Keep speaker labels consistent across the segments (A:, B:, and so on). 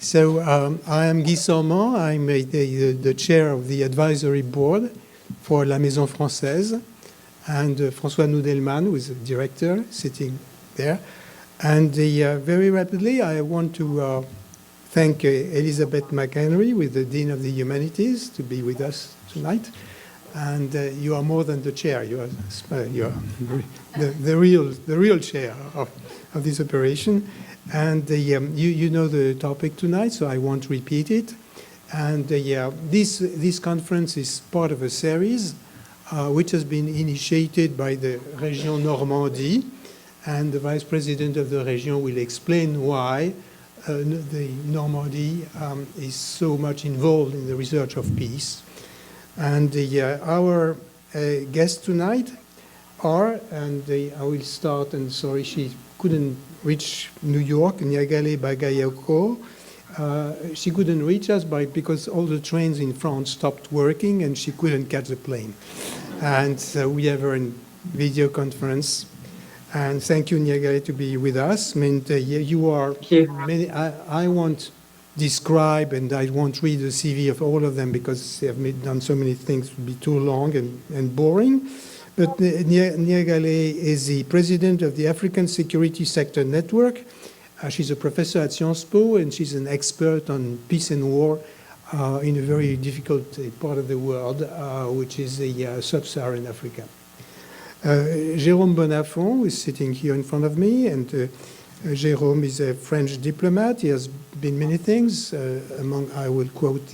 A: So I am Guy Sormand. I'm the chair of the advisory board for La Maison Française, and François Noudelman, who is the director, sitting there. And very rapidly, I want to thank Elizabeth McHenry, with the Dean of the Humanities, to be with us tonight. And you are more than the chair. You are the real chair of this operation. And you know the topic tonight, so I won't repeat it. And this conference is part of a series which has been initiated by the Région Normandie, and the vice president of the Région will explain why the Normandy is so much involved in the research of peace. And our guests tonight are, and I will start, and sorry she couldn't reach New York, Nyagale Bagayoko. She couldn't reach us because all the trains in France stopped working and she couldn't catch the plane. And so we have her in video conference. And thank you, Nyagale, to be with us. I mean, you are many, I won't describe and I won't read the CV of all of them because they have done so many things, it would be too long and boring. But Nyagale is the president of the African Security Sector Network. She's a professor at Sciences Po, and she's an expert on peace and war in a very difficult part of the world, which is the sub-Saharan Africa. Jérôme Bonnafont is sitting here in front of me, and Jérôme is a French diplomat. He has been many things. I will quote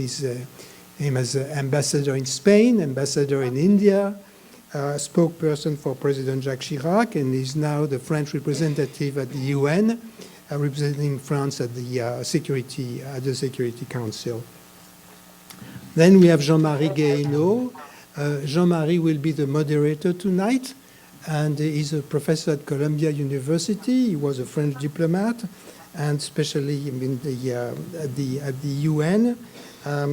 A: him as ambassador in Spain, ambassador in India, spokesperson for President Jacques Chirac, and is now the French representative at the UN, representing France at the Security Council. Then we have Jean-Marie Guéhenno. Jean-Marie will be the moderator tonight, and he's a professor at Columbia University. He was a French diplomat, and especially in at the UN. I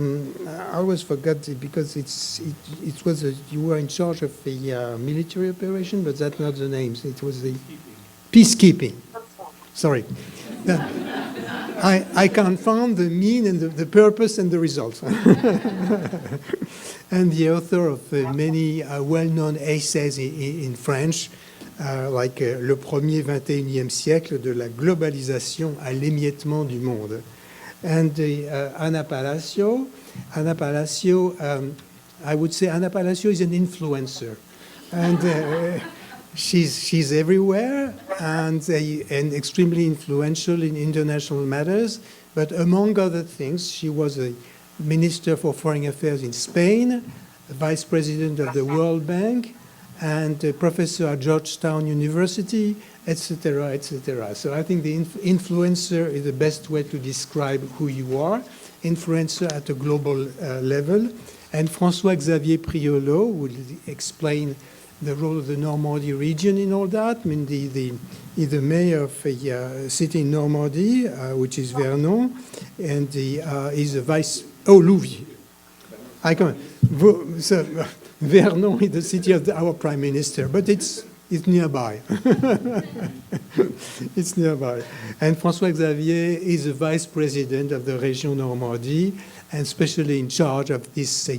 A: always forgot it because it was you were in charge of the military operation, but that's not the names. It was the peacekeeping. Sorry, I confound the mean and the purpose and the results. And the author of many well-known essays in French, like Le premier 21e siècle, de la globalisation à l'émiettement du monde. And Ana Palacio, I would say Ana Palacio is an influencer, and she's everywhere and extremely influential in international matters. But among other things, she was a minister for foreign affairs in Spain, vice president of the World Bank, and a professor at Georgetown University, etc., etc. So I think the influencer is the best way to describe who you are, influencer at a global level. And François-Xavier Priolo will explain the role of the Normandy region in all that. I mean, he's the mayor of a city in Normandy, which is Vernon, and he's a vice... Oh, Louviers. I come. So, Vernon is the city of our prime minister, but it's nearby. It's nearby. And François-Xavier is the vice president of the Région Normandie, and especially in charge of this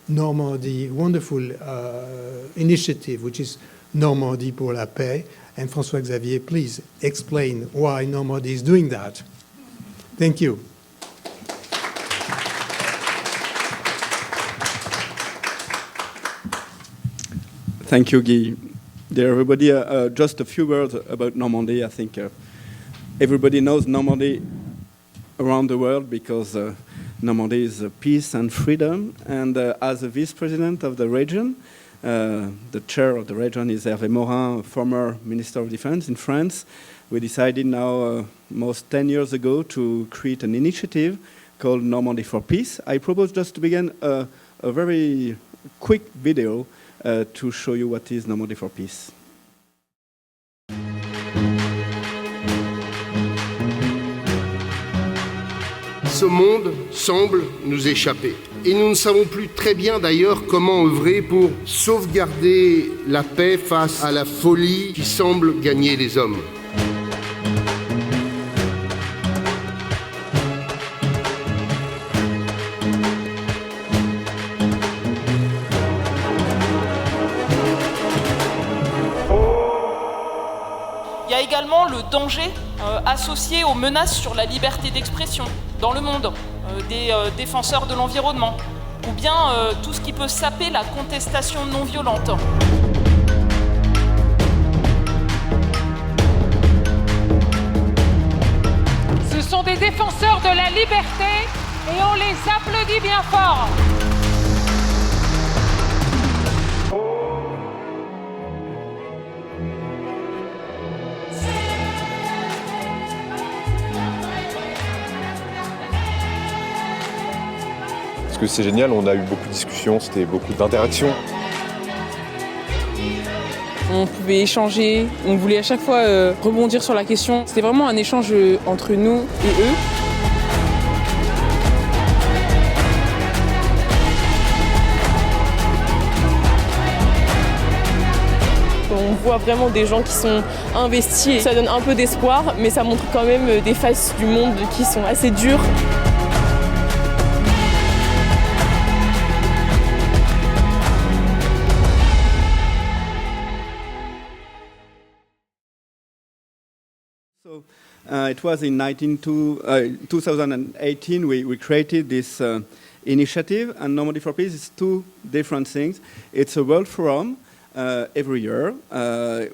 A: Normandie wonderful initiative, which is Normandie pour la Paix. And François-Xavier, please explain why Normandie is doing that. Thank you.
B: Thank you, Guy. Dear everybody, just a few words about Normandy. I think everybody knows Normandy around the world because Normandy is peace and freedom. And as a vice-president of the region, the chair of the region is Hervé Morin, former Minister of Defense in France. We decided now, almost 10 years ago, to create an initiative called Normandy for Peace. I propose just to begin a very quick video to show you what is Normandy for Peace.
C: Ce monde semble nous échapper. Et nous ne savons plus très bien d'ailleurs comment œuvrer pour sauvegarder la paix face à la folie qui semble gagner les hommes.
D: dangers associés aux menaces sur la liberté d'expression dans le monde, des défenseurs de l'environnement, ou bien tout ce qui peut saper la contestation non violente.
E: Ce sont des défenseurs de la liberté et on les applaudit bien fort.
F: Parce que c'est génial, on a eu beaucoup de discussions, c'était beaucoup d'interactions.
G: On pouvait échanger, on voulait à chaque fois rebondir sur la question. C'était vraiment un échange entre nous et eux. On voit vraiment des gens qui sont investis. Ça donne un peu d'espoir, mais ça montre quand même des faces du monde qui sont assez dures.
B: It was in 2018 we created this initiative, and Normandie for Peace is two different things. It's a world forum every year,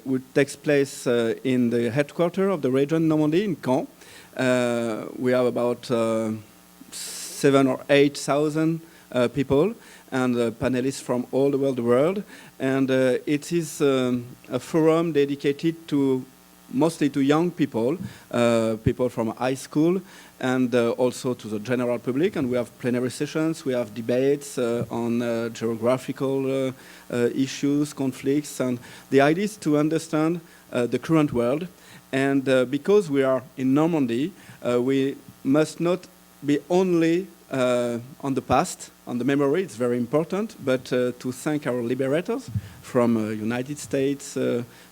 B: which takes place in the headquarters of the Région Normandie in Caen. We have about 7,000 or 8,000 people and panelists from all over the world, and it is a forum dedicated to mostly to young people, people from high school, and also to the general public. And we have plenary sessions, we have debates on geographical issues, conflicts, and the idea is to understand the current world. And because we are in Normandy, we must not be only on the past, on the memory, it's very important, but to thank our liberators from United States,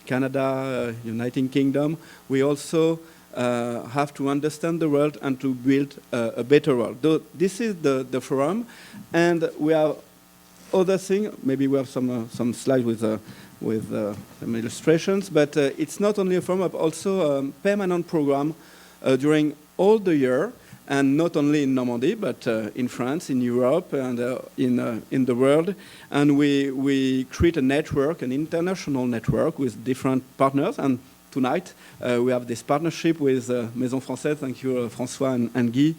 B: Canada, United Kingdom. We also have to understand the world and to build a better world. This is the forum, and we have other things. Maybe we have some slides with some illustrations, but it's not only a forum, but also a permanent program during all the year, and not only in Normandy, but in France, in Europe, and in the world. And we create a network, an international network with different partners. And tonight we have this partnership with Maison Française, thank you François and Guy,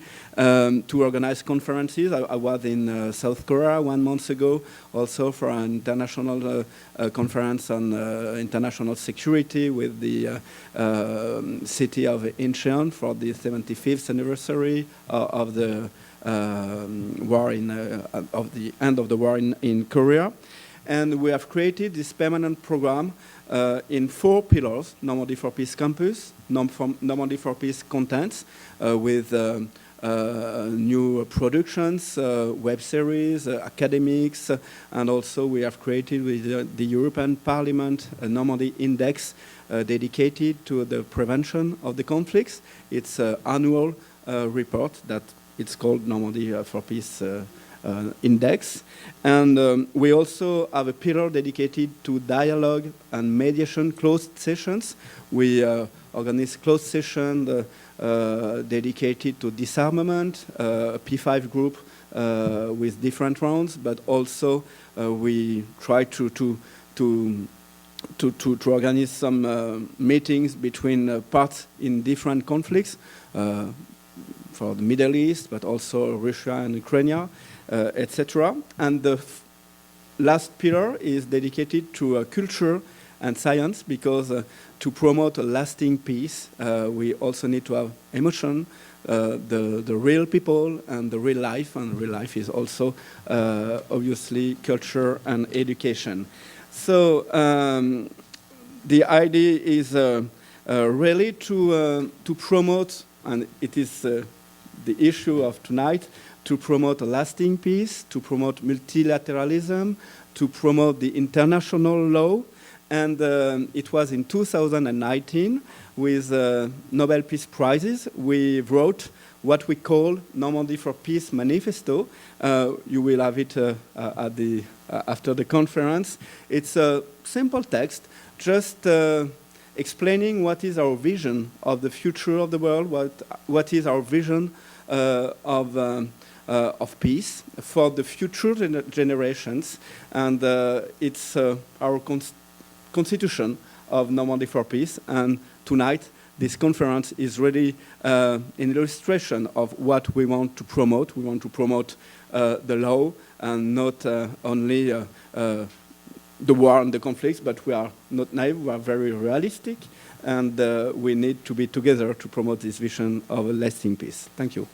B: to organize conferences. I was in South Korea 1 month ago, also for an international conference on international security with the city of Incheon for the 75th anniversary of the war of the end of the war in Korea. And we have created this permanent program in 4 pillars: Normandie for Peace Campus, Normandie for Peace Contents, with new productions, web series, academics, and also we have created with the European Parliament a Normandy Index dedicated to the prevention of the conflicts. It's an annual report that it's called Normandie for Peace Index. And we also have a pillar dedicated to dialogue and mediation, closed sessions. We organize closed sessions dedicated to disarmament, a P5 group with different rounds, but also we try to organize some meetings between parts in different conflicts for the Middle East, but also Russia and Ukraine, etc. And the last pillar is dedicated to culture and science, because to promote a lasting peace, we also need to have emotion, the real people and the real life, and real life is also obviously culture and education. So the idea is really to promote, and it is the issue of tonight, to promote a lasting peace, to promote multilateralism, to promote the international law. And it was in 2019, with Nobel Peace Prizes, we wrote what we call Normandy for Peace Manifesto. You will have it after the conference. It's a simple text, just explaining what is our vision of the future of the world, what is our vision of peace for the future generations, and it's our constitution of Normandy for Peace. And tonight, this conference is really an illustration of what we want to promote. We want to promote the law and not only the war and the conflicts, but we are not naive, we are very realistic, and we need to be together to promote this vision of a lasting peace. Thank you.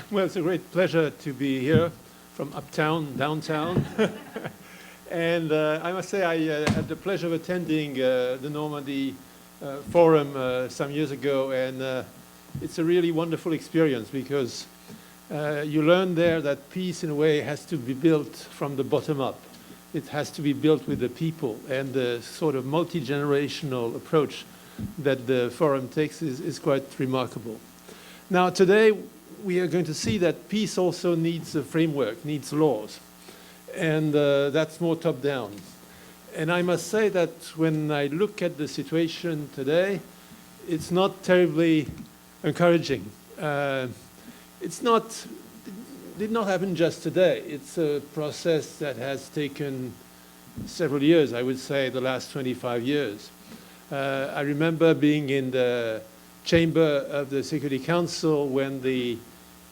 H: Well, it's a great pleasure to be here from uptown, downtown. And I must say I had the pleasure of attending the Normandy Forum some years ago, and it's a really wonderful experience because you learn there that peace, in a way, has to be built from the bottom up. It has to be built with the people, and the sort of multi-generational approach that the forum takes is quite remarkable. Now, today, we are going to see that peace also needs a framework, needs laws, and that's more top-down. And I must say that when I look at the situation today, it's not terribly encouraging. Did not happen just today. It's a process that has taken several years, I would say the last 25 years. I remember being in the chamber of the Security Council when the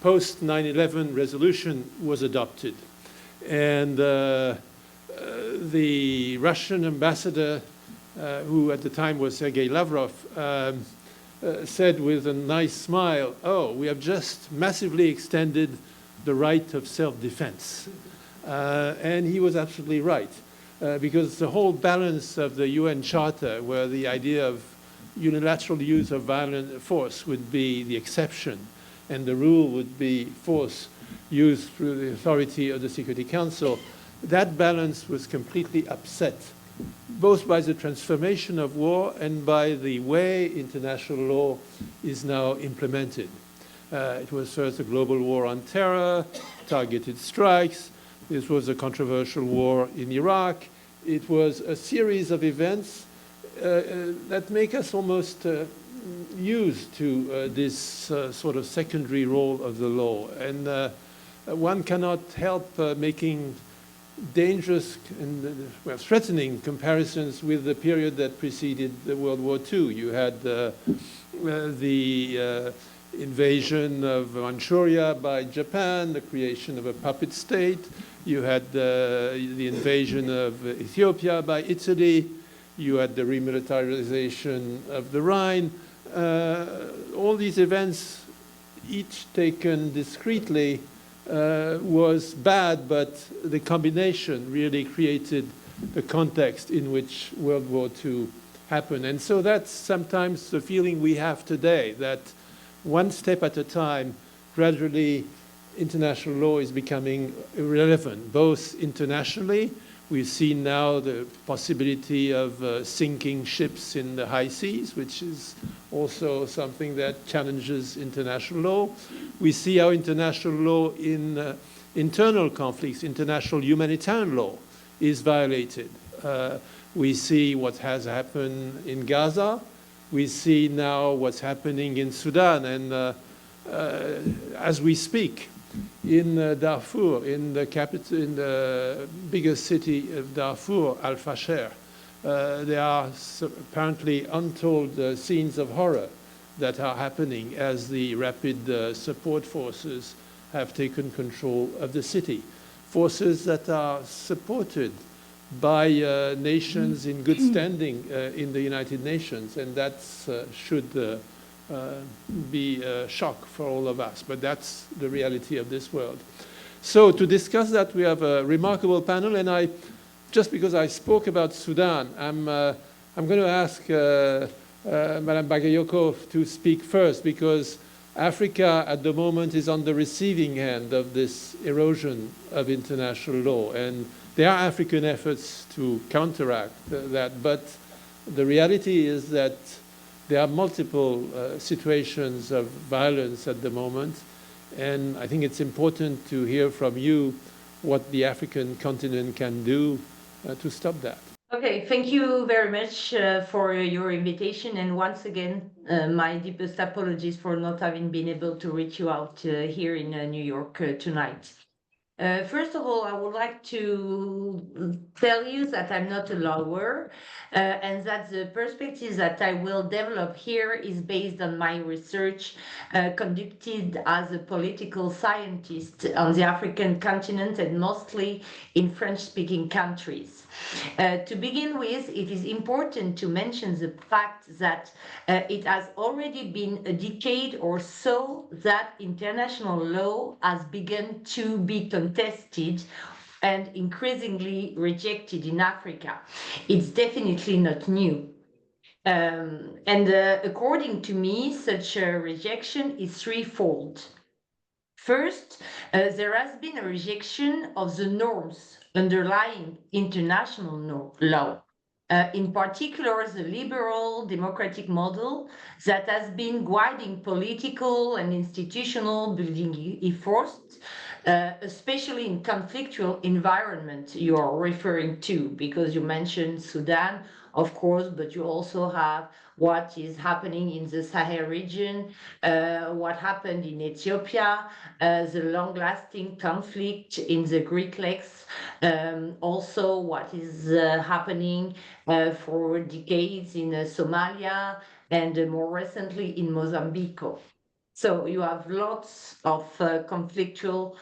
H: post-9/11 resolution was adopted. And the Russian ambassador, who at the time was Sergei Lavrov, said with a nice smile, "Oh, we have just massively extended the right of self-defense." And he was absolutely right, because the whole balance of the UN Charter, where the idea of unilateral use of violent force would be the exception, and the rule would be force used through the authority of the Security Council, that balance was completely upset, both by the transformation of war and by the way international law is now implemented. It was first a global war on terror, targeted strikes. This was a controversial war in Iraq. It was a series of events that make us almost used to this sort of secondary role of the law. And one cannot help making dangerous and threatening comparisons with the period that preceded the World War II. You had the invasion of Manchuria by Japan, the creation of a puppet state. You had the invasion of Ethiopia by Italy. You had the remilitarization of the Rhine. All these events, each taken discreetly, was bad, but the combination really created the context in which World War II happened. And so that's sometimes the feeling we have today, that one step at a time, gradually international law is becoming irrelevant, both internationally. We've seen now the possibility of sinking ships in the high seas, which is also something that challenges international law. We see how international law in internal conflicts, international humanitarian law, is violated. We see what has happened in Gaza. We see now what's happening in Sudan. And as we speak, in Darfur, in the capital, in the biggest city of Darfur, Al-Fasher, there are apparently untold scenes of horror that are happening as the rapid support forces have taken control of the city. Forces that are supported by nations in good standing in the United Nations, and that should be a shock for all of us, but that's the reality of this world. So to discuss that, we have a remarkable panel, and just because I spoke about Sudan, I'm going to ask Madame Bagayoko to speak first, because Africa at the moment is on the receiving end of this erosion of international law, and there are African efforts to counteract that, but the reality is that there are multiple situations of violence at the moment, and I think it's important to hear from you what the African continent can do to stop that.
I: Okay, thank you very much for your invitation, and once again, my deepest apologies for not having been able to reach you out here in New York tonight. First of all, I would like to tell you that I'm not a lawyer and that the perspective that I will develop here is based on my research conducted as a political scientist on the African continent and mostly in French-speaking countries. To begin with, it is important to mention the fact that it has already been a decade or so that international law has begun to be contested and increasingly rejected in Africa. It's definitely not new. According to me, such a rejection is threefold. First, there has been a rejection of the norms underlying international law. In particular, the liberal democratic model that has been guiding political and institutional building efforts, especially in conflictual environment you are referring to, because you mentioned Sudan, of course, but you also have what is happening in the Sahel region, what happened in Ethiopia, the long-lasting conflict in the Great Lakes, also what is happening for decades in Somalia, and more recently in Mozambique. So you have lots of conflictual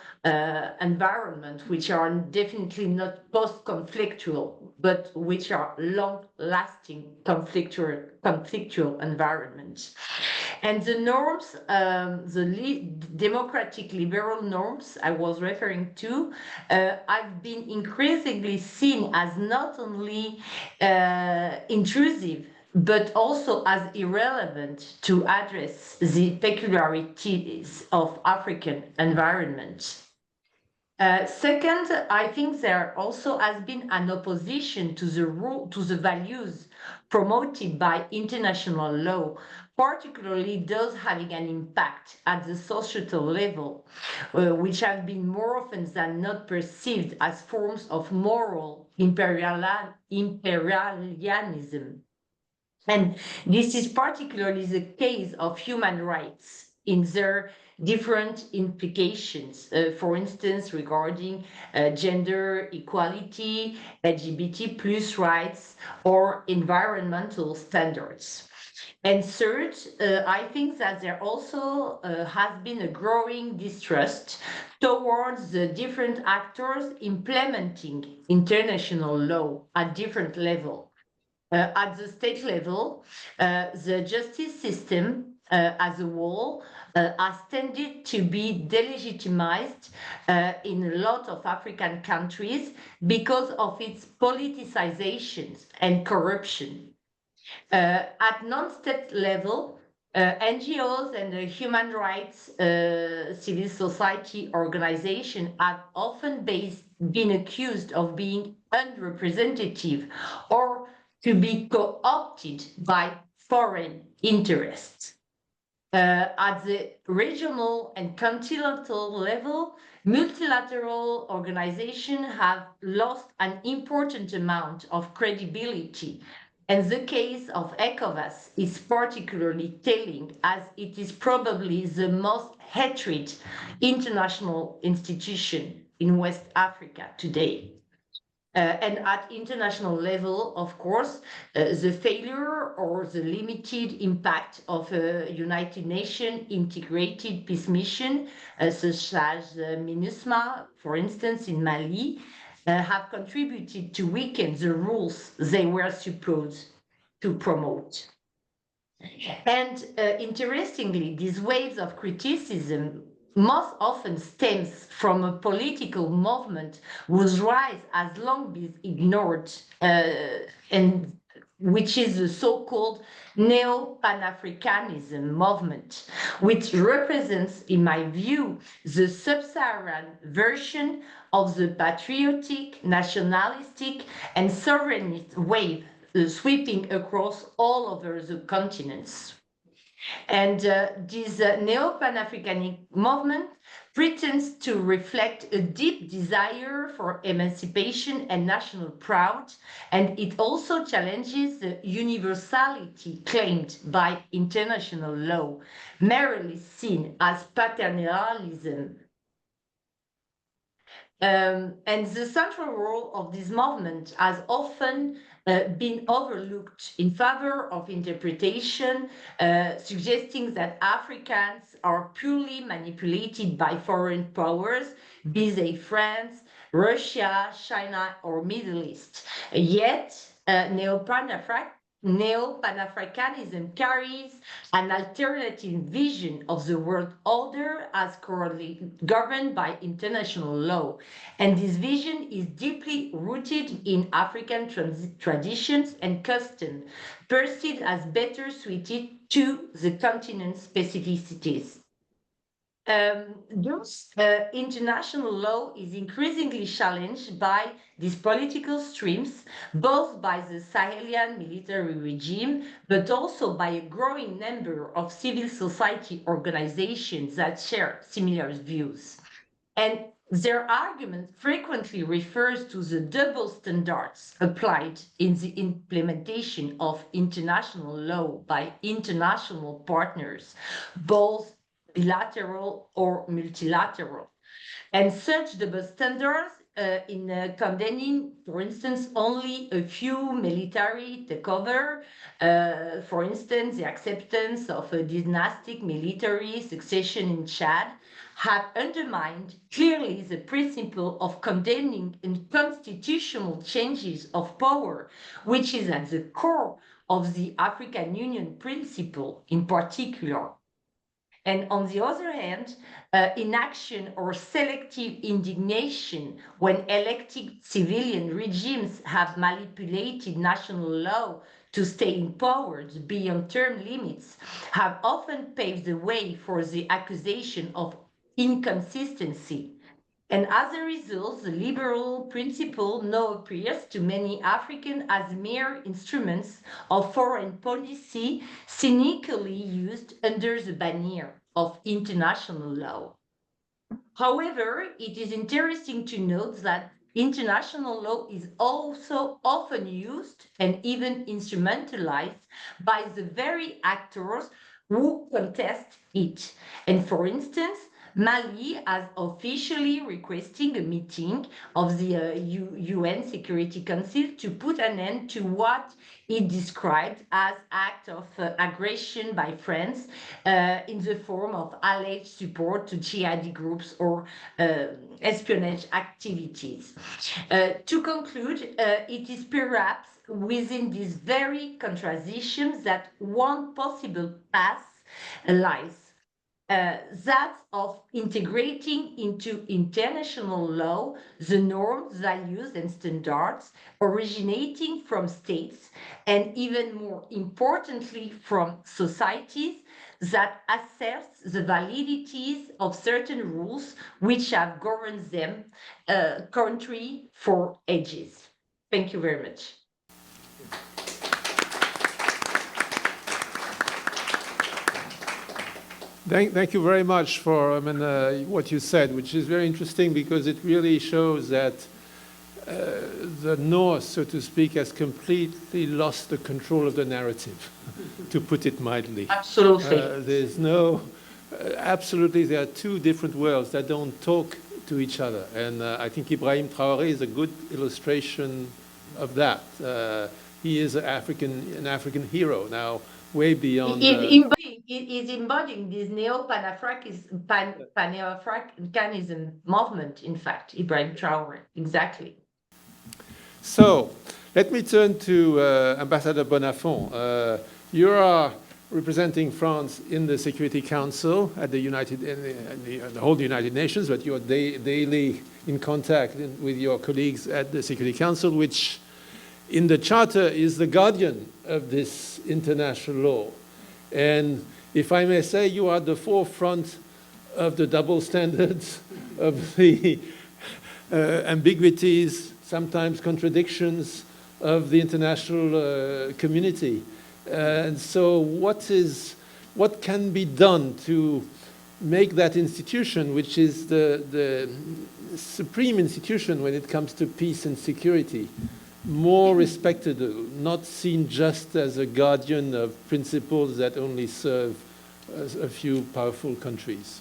I: environments, which are definitely not post-conflictual, but which are long-lasting conflictual environments. And the norms, democratic liberal norms I was referring to, have been increasingly seen as not only intrusive, but also as irrelevant to address the peculiarities of African environment. Second, I think there also has been an opposition to the values promoted by international law, particularly those having an impact at the societal level, which have been more often than not perceived as forms of moral imperialism. And this is particularly the case of human rights in their different implications, for instance, regarding gender equality, LGBT plus rights, or environmental standards. And third, I think that there also has been a growing distrust towards the different actors implementing international law at different levels. At the state level, the justice system as a whole has tended to be delegitimized in a lot of African countries because of its politicization and corruption. At non-state level, NGOs and human rights civil society organizations have often been accused of being unrepresentative or to be co-opted by foreign interests. At the regional and continental level, multilateral organizations have lost an important amount of credibility. And the case of ECOWAS is particularly telling, as it is probably the most hated international institution in West Africa today. And at international level, of course, the failure or the limited impact of a United Nations integrated peace mission, such as MINUSMA, for instance, in Mali, have contributed to weaken the rules they were supposed to promote. And interestingly, these waves of criticism most often stems from a political movement whose rise has long been ignored and which is the so-called Neo-Pan-Africanism movement, which represents, in my view, the sub-Saharan version of the patriotic, nationalistic, and sovereignist wave sweeping across all over the continents. And this Neo-Pan-African movement pretends to reflect a deep desire for emancipation and national pride, and it also challenges the universality claimed by international law, merely seen as paternalism. And the central role of this movement has often been overlooked in favor of interpretation, suggesting that Africans are purely manipulated by foreign powers, be they France, Russia, China, or Middle East. Yet, Neo-Pan-Africanism carries an alternative vision of the world order as currently governed by international law. And this vision is deeply rooted in African traditions and customs, perceived as better suited to the continent's specificities. Thus, international law is increasingly challenged by these political streams, both by the Sahelian military regime, but also by a growing number of civil society organizations that share similar views. And their argument frequently refers to the double standards applied in the implementation of international law by international partners, both bilateral or multilateral. And such double standards in condemning, for instance, only a few military takeover, for instance, the acceptance of a dynastic military succession in Chad, have undermined clearly the principle of condemning unconstitutional changes of power, which is at the core of the African Union principle in particular. And on the other hand, inaction or selective indignation when elected civilian regimes have manipulated national law to stay in power beyond term limits have often paved the way for the accusation of inconsistency. And as a result, the liberal principle now appears to many Africans as mere instruments of foreign policy, cynically used under the banner of international law. However, it is interesting to note that international law is also often used and even instrumentalized by the very actors who contest it. And for instance, Mali has officially requesting a meeting of the UN Security Council to put an end to what it described as act of aggression by France in the form of alleged support to jihadi groups or espionage activities. To conclude, it is perhaps within these very contradictions that one possible path lies. That of integrating into international law the norms, values, and standards originating from states, and even more importantly from societies that assess the validities of certain rules which have governed them country for ages. Thank you very much.
H: Thank you very much for what you said, which is very interesting because it really shows that the North, so to speak, has completely lost the control of the narrative, to put it mildly.
I: Absolutely.
H: There's no, absolutely, there are two different worlds that don't talk to each other. And I think Ibrahim Traoré is a good illustration of that. He is an African hero now, way beyond...
I: It is embodying this Pan-Africanism movement, in fact, Ibrahim Traoré, exactly.
H: So, let me turn to Ambassador Bonnafont. You are representing France in the Security Council at the the whole United Nations, but you are daily in contact with your colleagues at the Security Council, which in the Charter is the guardian of this international law. And if I may say, you are at the forefront of the double standards, of the ambiguities, sometimes contradictions of the international community. And so what can be done to make that institution, which is the supreme institution when it comes to peace and security, more respected, not seen just as a guardian of principles that only serve a few powerful countries?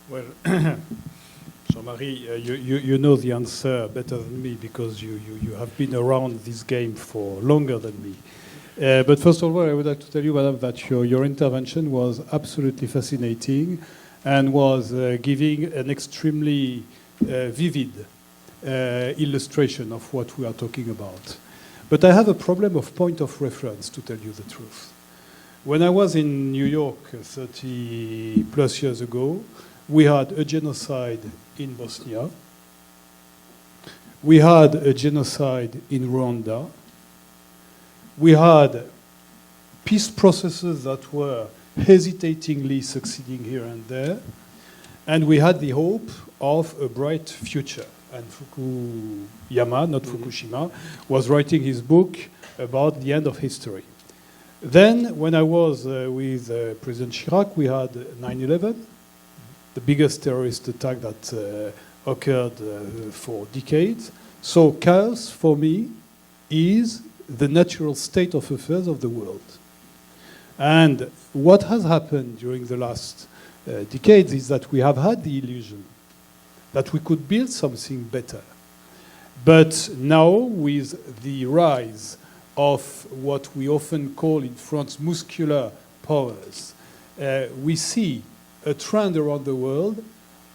J: Well, Jean-Marie, you know the answer better than me because you have been around this game for longer than me. But first of all, I would like to tell you, Madam, that your intervention was absolutely fascinating and was giving an extremely vivid illustration of what we are talking about. But I have a problem of point of reference, to tell you the truth. When I was in New York 30 plus years ago, we had a genocide in Bosnia. We had a genocide in Rwanda. We had peace processes that were hesitatingly succeeding here and there. And we had the hope of a bright future. And Fukuyama, not Fukushima, was writing his book about the end of history. Then, when I was with President Chirac, we had 9/11, the biggest terrorist attack that occurred for decades. So chaos, for me, is the natural state of affairs of the world. And what has happened during the last decades is that we have had the illusion that we could build something better. But now, with the rise of what we often call in France muscular powers, we see a trend around the world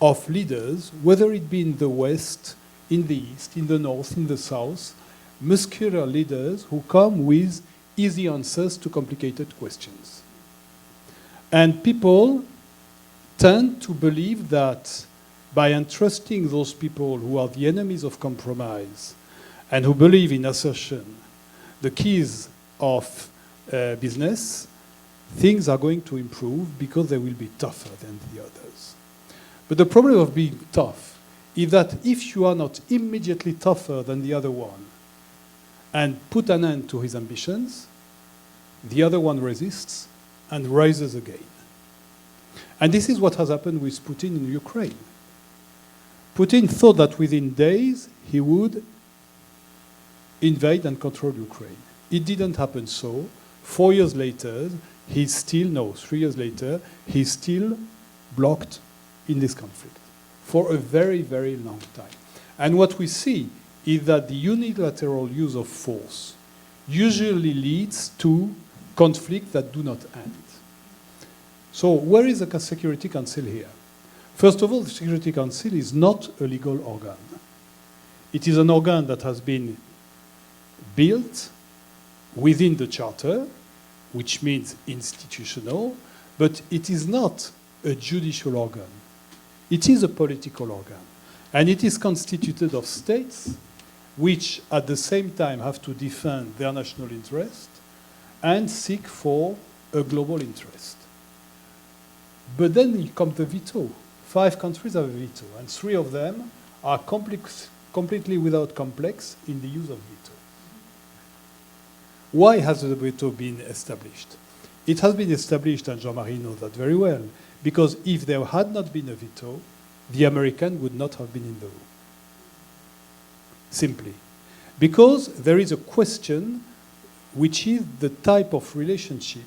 J: of leaders, whether it be in the West, in the East, in the North, in the South, muscular leaders who come with easy answers to complicated questions. And people tend to believe that by entrusting those people who are the enemies of compromise and who believe in assertion the keys of business, things are going to improve because they will be tougher than the others. But the problem of being tough is that if you are not immediately tougher than the other one and put an end to his ambitions, the other one resists and rises again. And this is what has happened with Putin in Ukraine. Putin thought that within days he would invade and control Ukraine. It didn't happen so. 4 years later, 3 years later, he's still blocked in this conflict for a very, very long time. And what we see is that the unilateral use of force usually leads to conflicts that do not end. So where is the Security Council here? First of all, the Security Council is not a legal organ. It is an organ that has been built within the Charter, which means institutional, but it is not a judicial organ. It is a political organ. And it is constituted of states which at the same time have to defend their national interest and seek for a global interest. But then comes the veto. 5 countries have a veto, and 3 of them are completely without complex in the use of veto. Why has the veto been established? It has been established, and Jean-Marie knows that very well, because if there had not been a veto, the American would not have been in the room. Simply. Because there is a question which is the type of relationship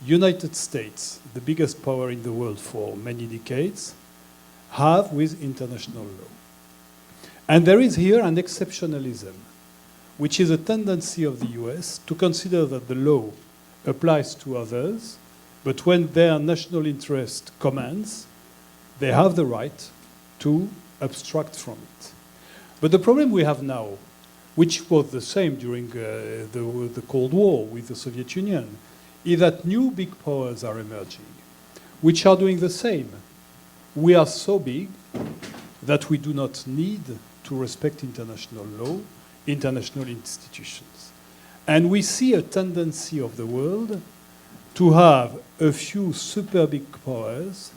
J: United States, the biggest power in the world for many decades, have with international law. And there is here an exceptionalism, which is a tendency of the US to consider that the law applies to others, but when their national interest commands, they have the right to abstract from it. But the problem we have now, which was the same during the Cold War with the Soviet Union, is that new big powers are emerging, which are doing the same. We are so big that we do not need to respect international law. international institutions. And we see a tendency of the world to have a few super big powers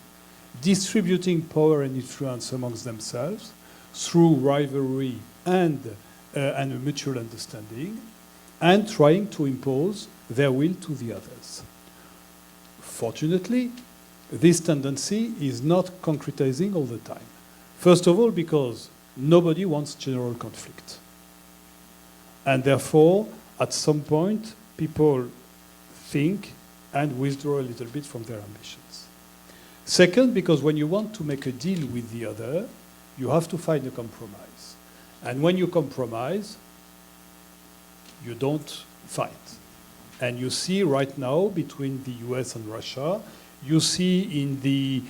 J: distributing power and influence amongst themselves through rivalry and a mutual understanding, and trying to impose their will to the others. Fortunately, this tendency is not concretizing all the time. First of all, because nobody wants general conflict. And therefore, at some point, people think and withdraw a little bit from their ambitions. Second, because when you want to make a deal with the other, you have to find a compromise. And when you compromise, you don't fight. And you see right now between the US and Russia, you see in the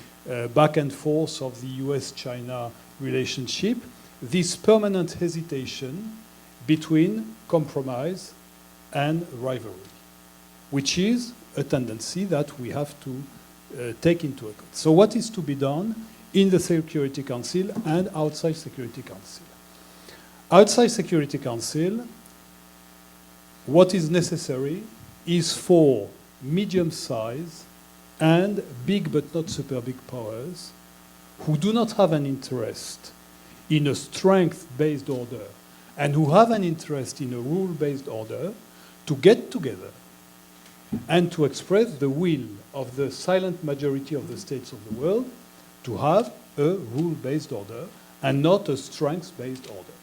J: back and forth of the US-China relationship, this permanent hesitation between compromise and rivalry, which is a tendency that we have to take into account. So what is to be done in the Security Council and outside Security Council? Outside Security Council, what is necessary is for medium-sized and big but not super big powers who do not have an interest in a strength-based order and who have an interest in a rule-based order to get together and to express the will of the silent majority of the states of the world to have a rule-based order and not a strength-based order.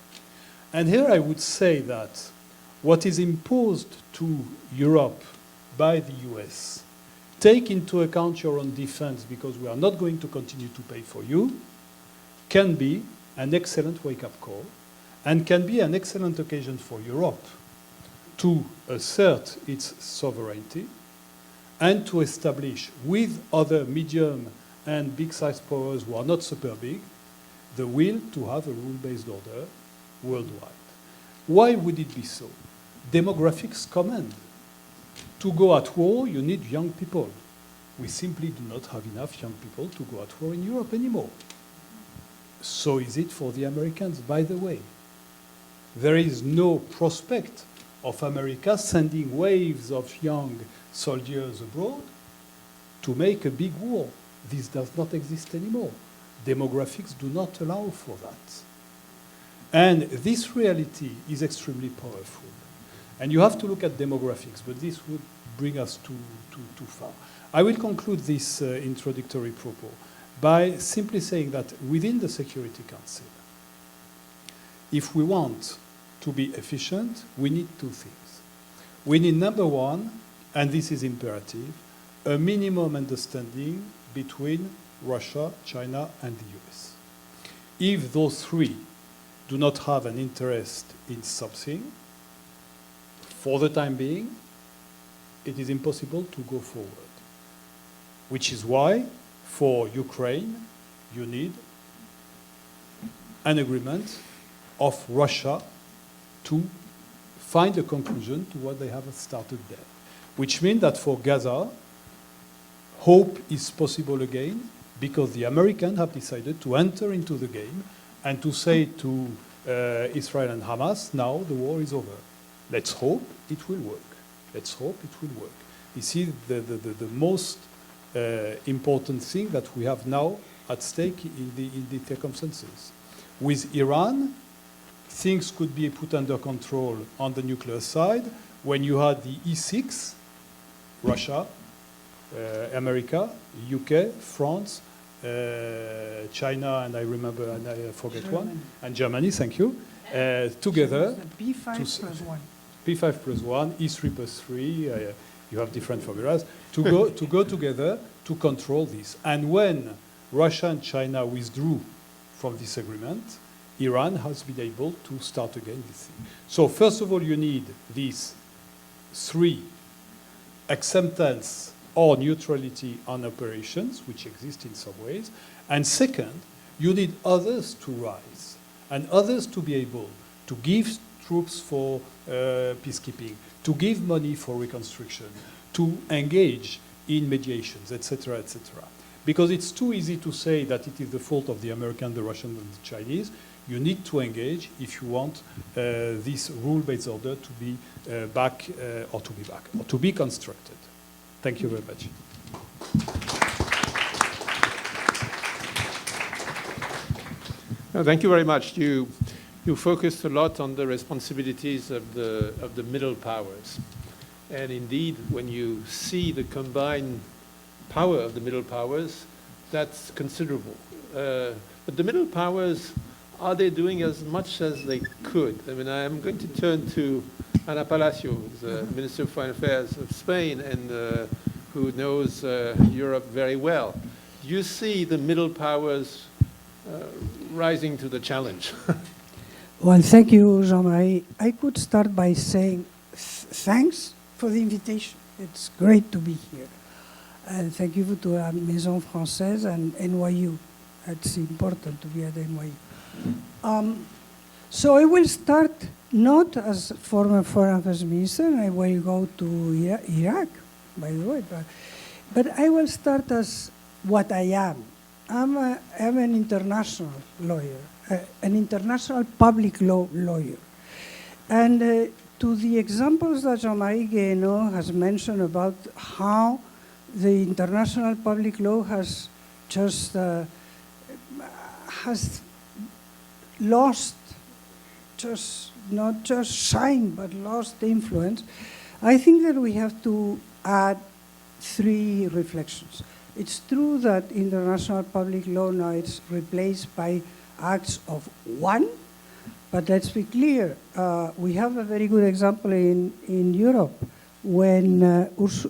J: And here I would say that what is imposed to Europe by the US, take into account your own defense because we are not going to continue to pay for you, can be an excellent wake-up call and can be an excellent occasion for Europe to assert its sovereignty and to establish with other medium and big-sized powers who are not super big the will to have a rule-based order worldwide. Why would it be so? Demographics command. To go at war, you need young people. We simply do not have enough young people to go at war in Europe anymore. So is it for the Americans, by the way. There is no prospect of America sending waves of young soldiers abroad to make a big war. This does not exist anymore. Demographics do not allow for that. And this reality is extremely powerful. And you have to look at demographics, but this would bring us too far. I will conclude this introductory propos by simply saying that within the Security Council, if we want to be efficient, we need two things. We need, number one, and this is imperative, a minimum understanding between Russia, China, and the US. If those three do not have an interest in something, for the time being, it is impossible to go forward. Which is why, for Ukraine, you need an agreement of Russia to find a conclusion to what they have started there. Which means that for Gaza, hope is possible again because the Americans have decided to enter into the game and to say to Israel and Hamas, now the war is over. Let's hope it will work. Let's hope it will work. This is the most important thing that we have now at stake in the circumstances. With Iran, things could be put under control on the nuclear side when you had the E6, Russia, America, UK, France, China, and I remember, and I forget Germany. One, and Germany, thank you, together.
K: P5 plus 1.
J: P5 plus 1, E3 plus 3, you have different formulas, to go together to control this. And when Russia and China withdrew from this agreement, Iran has been able to start again this thing. So first of all, you need these three: acceptance or neutrality on operations, which exist in some ways. And second, you need others to rise and others to be able to give troops for peacekeeping, to give money for reconstruction, to engage in mediations, etc., etc. Because it's too easy to say that it is the fault of the Americans, the Russians, and the Chinese. you need to engage if you want this rule-based order to be back, or to be constructed. Thank you very much.
H: Thank you very much. You focused a lot on the responsibilities of the middle powers. And indeed, when you see the combined power of the middle powers, that's considerable. But the middle powers, are they doing as much as they could? I mean, I'm going to turn to Ana Palacio, who's the Minister of Foreign Affairs of Spain and who knows Europe very well. Do you see the middle powers rising to the challenge?
K: Well, thank you, Jean-Marie. I could start by saying thanks for the invitation. It's great to be here. And thank you to Maison Française and NYU. It's important to be at NYU. So I will start not as former Foreign Affairs Minister, I will go to Iraq, by the way, but I will start as what I am. I'm an international lawyer, an international public law lawyer. And to the examples that Jean-Marie Guéhenno has mentioned about how the international public law has just has lost, just not just shine, but lost influence, I think that we have to add three reflections. It's true that international public law now is replaced by acts of one, but let's be clear, we have a very good example in Europe when I was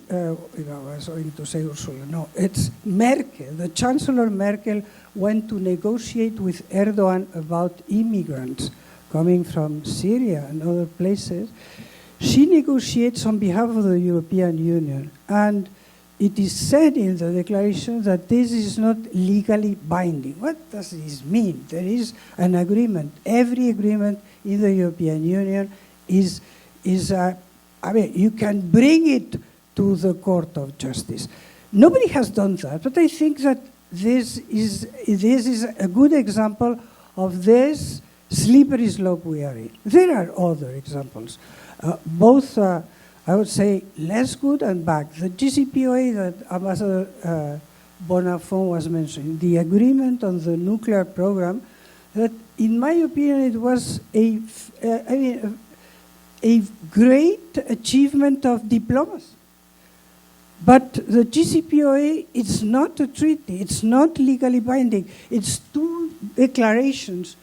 K: going to say Ursula, no, it's Merkel, the Chancellor Merkel went to negotiate with Erdogan about immigrants coming from Syria and other places. She negotiates on behalf of the European Union, and it is said in the declaration that this is not legally binding. What does this mean? There is an agreement. Every agreement in the European Union is I mean, you can bring it to the Court of Justice. Nobody has done that, but I think that this is a good example of this slippery slope we are in. There are other examples, both, I would say, less good and bad. The GCPOA that Ambassador Bonnafont was mentioning, the agreement on the nuclear program, that in my opinion it was a great achievement of diplomacy. But the GCPOA, it's not a treaty, it's not legally binding. It's two declarations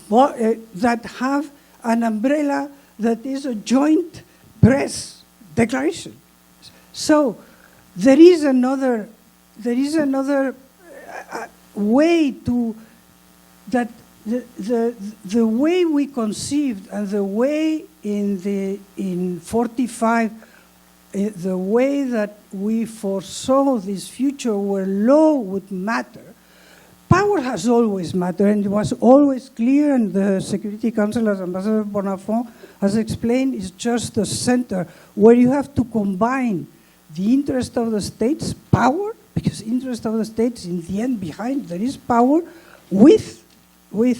K: that have an umbrella that is a joint press declaration. So there is another way to that the way we conceived and the way in 45 the way that we foresaw this future where law would matter. Power has always mattered, and it was always clear, and the Security Council, as Ambassador Bonnafont has explained, is just the center where you have to combine the interest of the states, power, because interest of the states, in the end, behind there is power, with what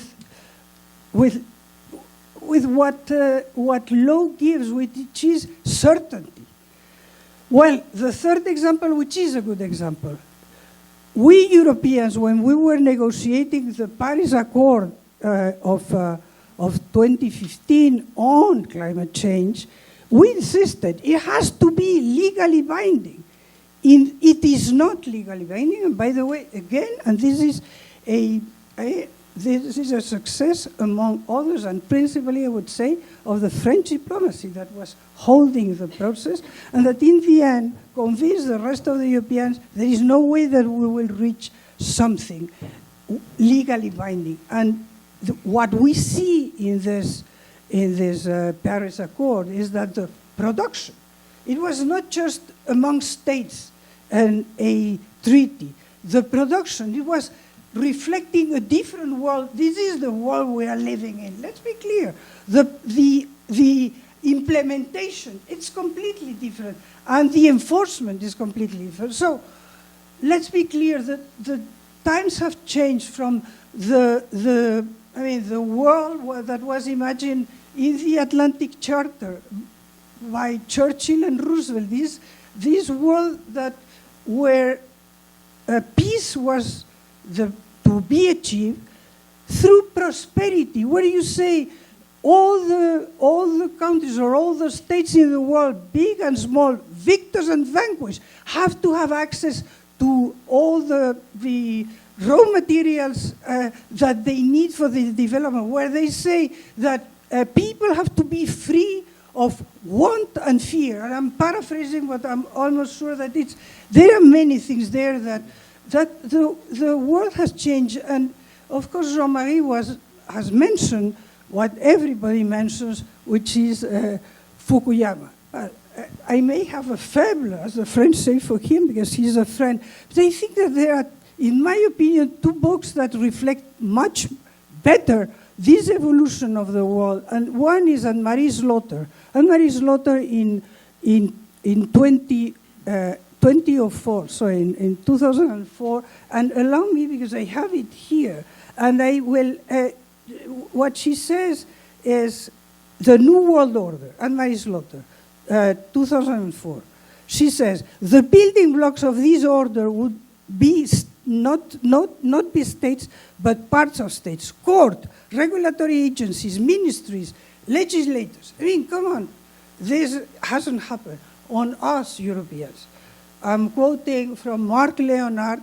K: law gives, which is certainty. Well, the third example, which is a good example, we Europeans, when we were negotiating the Paris Accord of 2015 on climate change, we insisted it has to be legally binding. It is not legally binding, and by the way, again, and this is a success among others, and principally, I would say, of the French diplomacy that was holding the process, and that in the end convinced the rest of the Europeans there is no way that we will reach something legally binding. And what we see in this Paris Accord is that the production, it was not just among states and a treaty. The production, it was reflecting a different world. This is the world we are living in. Let's be clear. The implementation, it's completely different. And the enforcement is completely different. So let's be clear that the times have changed from the I mean, the world that was imagined in the Atlantic Charter by Churchill and Roosevelt, this world that where peace was to be achieved through prosperity, where you say all the countries or all the states in the world, big and small, victors and vanquished, have to have access to all the raw materials that they need for the development, where they say that people have to be free of want and fear. And I'm paraphrasing, but I'm almost sure that there are many things there that the world has changed. And of course, Jean-Marie has mentioned what everybody mentions, which is Fukuyama. I may have a faible, as the French say, for him, because he's a friend. But I think that there are, in my opinion, two books that reflect much better this evolution of the world. And one is Anne-Marie Slaughter. Anne-Marie Slaughter in 2004, so in 2004. And allow me, because I have it here, and I will, what she says is the New World Order, Anne-Marie Slaughter, 2004. She says, the building blocks of this order would be not be states, but parts of states, court, regulatory agencies, ministries, legislators. I mean, come on, this hasn't happened on us Europeans. I'm quoting from Mark Leonard,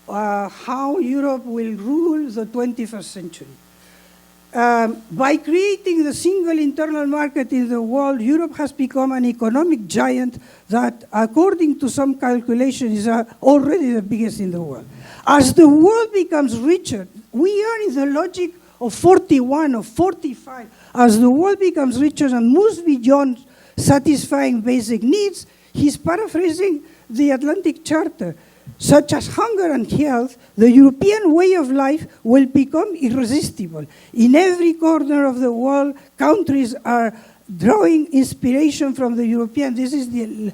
K: how Europe will rule the 21st century. By creating the single internal market in the world, Europe has become an economic giant that, according to some calculations, is already the biggest in the world. As the world becomes richer, we are in the logic of 41 or 45. As the world becomes richer and moves beyond satisfying basic needs, he's paraphrasing the Atlantic Charter. Such as hunger and health, the European way of life will become irresistible. In every corner of the world, countries are drawing inspiration from the European. This is the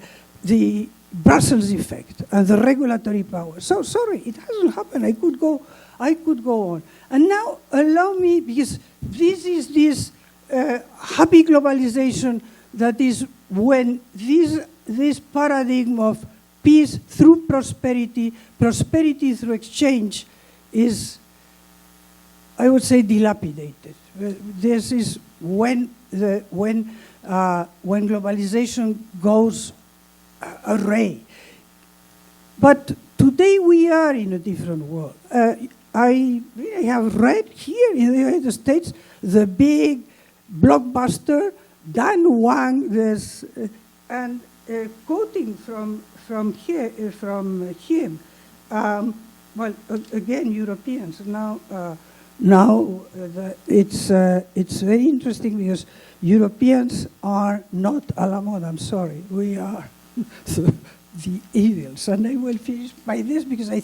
K: Brussels effect and the regulatory power. So sorry, it hasn't happened. I could go on. And now allow me, because this is this happy globalization that is when this paradigm of peace through prosperity, prosperity through exchange is, I would say, dilapidated. This is when globalization goes array. But today we are in a different world. I have read here in the United States the big blockbuster Dan Wang, and quoting from him. Well, again, Europeans. Now it's very interesting because Europeans are not a la mode. I'm sorry, we are the evils. And I will finish by this because I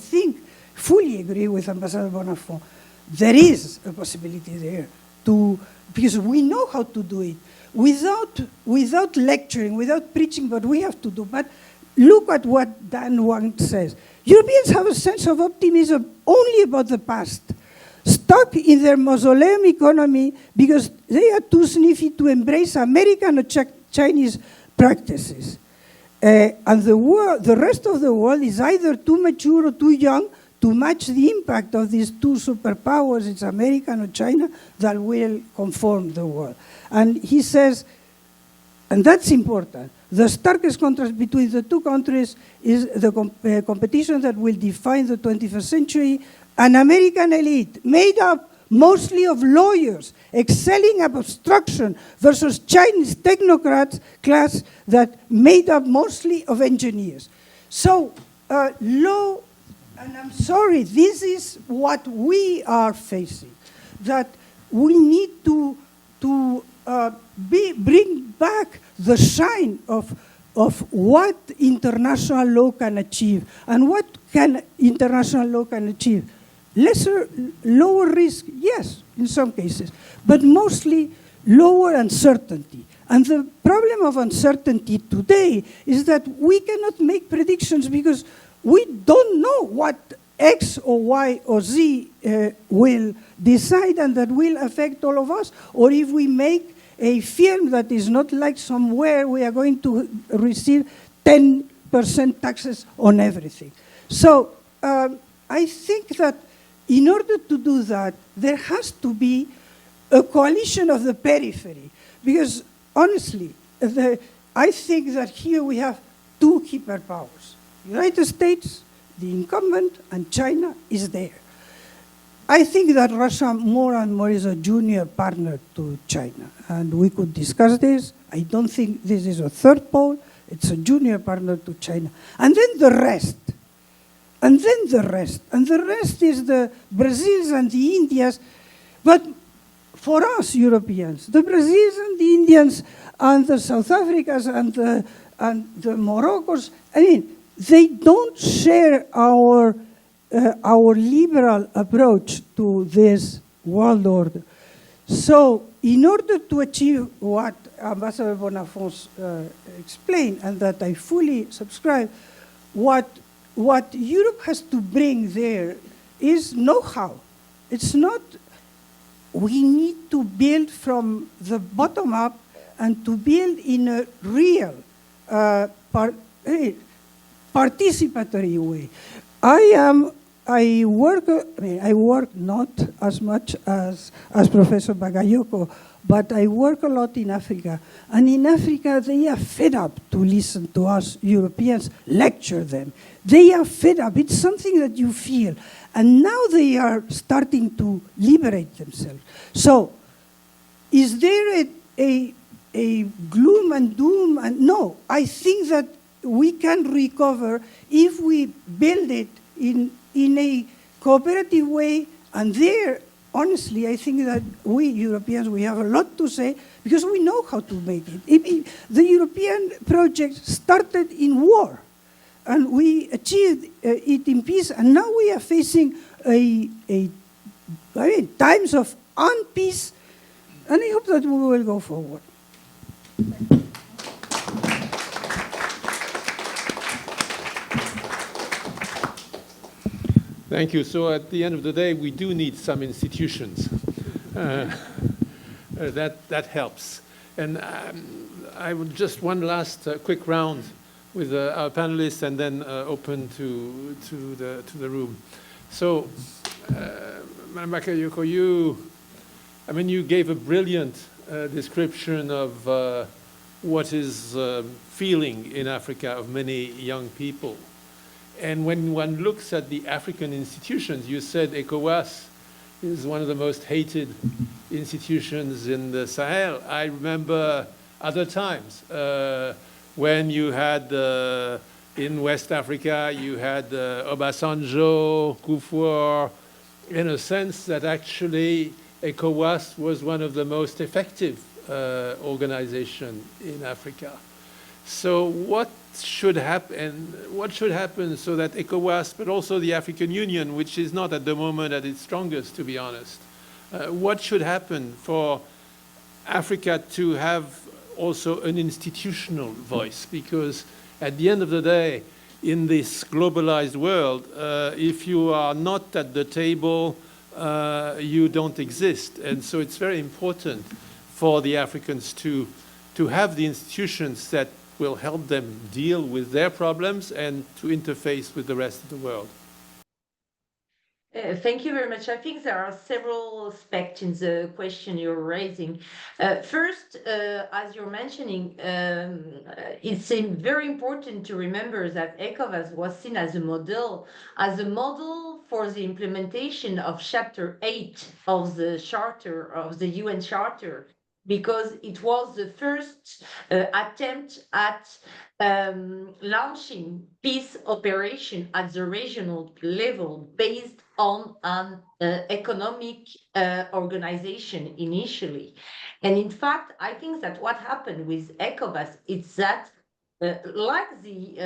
K: fully agree with Ambassador Bonnafont. There is a possibility there because we know how to do it. Without lecturing, without preaching, but we have to do. But look at what Dan Wang says. Europeans have a sense of optimism only about the past, stuck in their mausoleum economy because they are too sniffy to embrace American or Chinese practices. And the rest of the world is either too mature or too young to match the impact of these two superpowers, it's American or China, that will conform the world. And he says, and that's important, the starkest contrast between the two countries is the competition that will define the 21st century. An American elite made up mostly of lawyers excelling at abstraction versus Chinese technocrats class that made up mostly of engineers. So law, and I'm sorry, this is what we are facing, that we need to bring back the shine of what international law can achieve. And what can international law can achieve? Lower risk, yes, in some cases, but mostly lower uncertainty. And the problem of uncertainty today is that we cannot make predictions because we don't know what X or Y or Z will decide and that will affect all of us, or if we make a film that is not like somewhere, we are going to receive 10% taxes on everything. So I think that in order to do that, there has to be a coalition of the periphery. Because honestly, I think that here we have two superpowers. United States, the incumbent, and China is there. I think that Russia more and more is a junior partner to China. And we could discuss this. I don't think this is a third pole. It's a junior partner to China. And then the rest. And then the rest. And the rest is the Brazils and the Indians. But for us Europeans, the Brazils and the Indians and the South Africans and the Moroccos, I mean, they don't share our liberal approach to this world order. So in order to achieve what Ambassador Bonnafont explained, and that I fully subscribe, what Europe has to bring there is know-how. It's not, we need to build from the bottom up and to build in a real participatory way. I work not as much as Professor Bagayoko, but I work a lot in Africa. And in Africa, they are fed up to listen to us Europeans lecture them. They are fed up. It's something that you feel. And now they are starting to liberate themselves. So, is there a gloom and doom? And no, I think that we can recover if we build it in a cooperative way. And there, honestly, I think that we Europeans, we have a lot to say because we know how to make it. The European project started in war, and we achieved it in peace, and now we are facing times of unpeace, and I hope that we will go forward.
H: Thank you. So at the end of the day, we do need some institutions. That helps. And I would just one last quick round with our panelists, and then open to the room. So, Madam Bagayoko, you gave a brilliant description of what is feeling in Africa of many young people. And when one looks at the African institutions, you said ECOWAS is one of the most hated institutions in the Sahel. I remember other times when you had, in West Africa, you had Obasanjo, Kufuor, in a sense that actually ECOWAS was one of the most effective organizations in Africa. So what should happen? What should happen so that ECOWAS, but also the African Union, which is not at the moment at its strongest, to be honest, what should happen for Africa to have also an institutional voice? Because at the end of the day, in this globalized world, if you are not at the table, you don't exist. And so it's very important for the Africans to have the institutions that will help them deal with their problems and to interface with the rest of the world.
I: Thank you very much. I think there are several aspects in the question you're raising. First, as you're mentioning, it's very important to remember that ECOWAS was seen as a model for the implementation of Chapter 8 of the Charter, of the UN Charter, because it was the first attempt at launching peace operation at the regional level based on an economic organization initially. And in fact, I think that what happened with ECOWAS is that, like the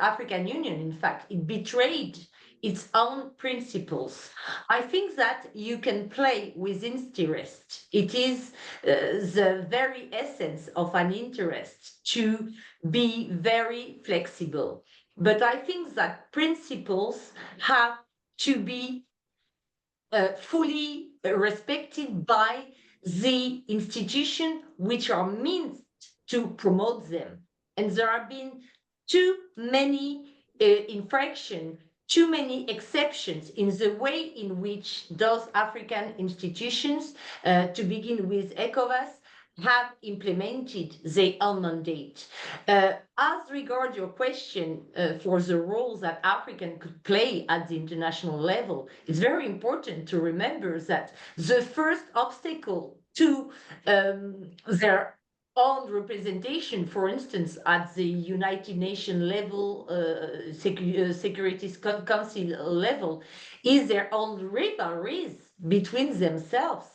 I: African Union, in fact, it betrayed its own principles. I think that you can play with interest. It is the very essence of an interest to be very flexible. But I think that principles have to be fully respected by the institutions which are meant to promote them. And there have been too many infractions, too many exceptions in the way in which those African institutions, to begin with ECOWAS, have implemented their own mandate. As regards your question for the roles that African could play at the international level, it's very important to remember that the first obstacle to their own representation, for instance, at the United Nations level, Security Council level, is their own rivalries between themselves.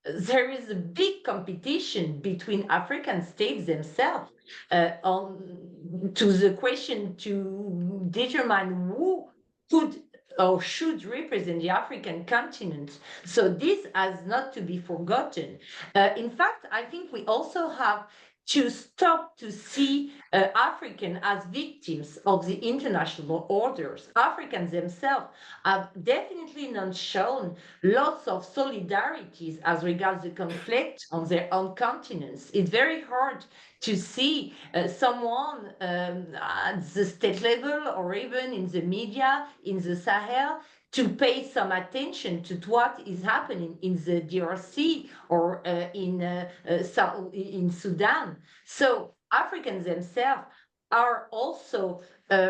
I: There is a big competition between African states themselves to the question to determine who could or should represent the African continent. So this has not to be forgotten. In fact, I think we also have to stop to see Africans as victims of the international orders. Africans themselves have definitely not shown lots of solidarities as regards the conflict on their own continents. It's very hard to see someone at the state level or even in the media, in the Sahel, to pay some attention to what is happening in the DRC or in Sudan. So Africans themselves are also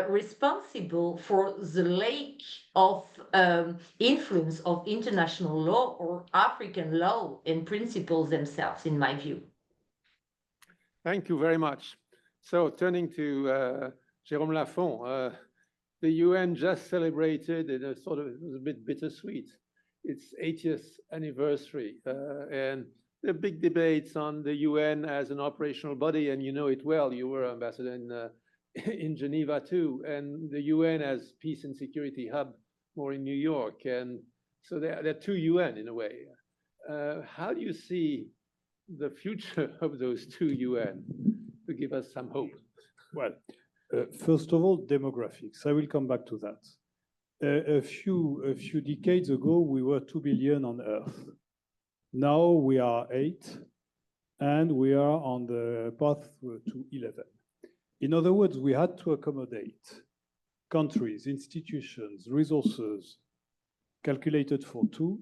I: responsible for the lack of influence of international law or African law and principles themselves, in my view.
H: Thank you very much. So turning to Jérôme Lafont, the UN just celebrated, in a sort of, it was a bit bittersweet, its 80th anniversary. And there are big debates on the UN as an operational body, and you know it well. You were ambassador in Geneva too, and the UN as peace and security hub more in New York. And so there are two UN in a way. How do you see the future of those two UN, to give us some hope?
J: Well, first of all, demographics. I will come back to that. A few decades ago, we were 2 billion on Earth. Now we are 8, and we are on the path to 11. In other words, we had to accommodate countries, institutions, resources calculated for 2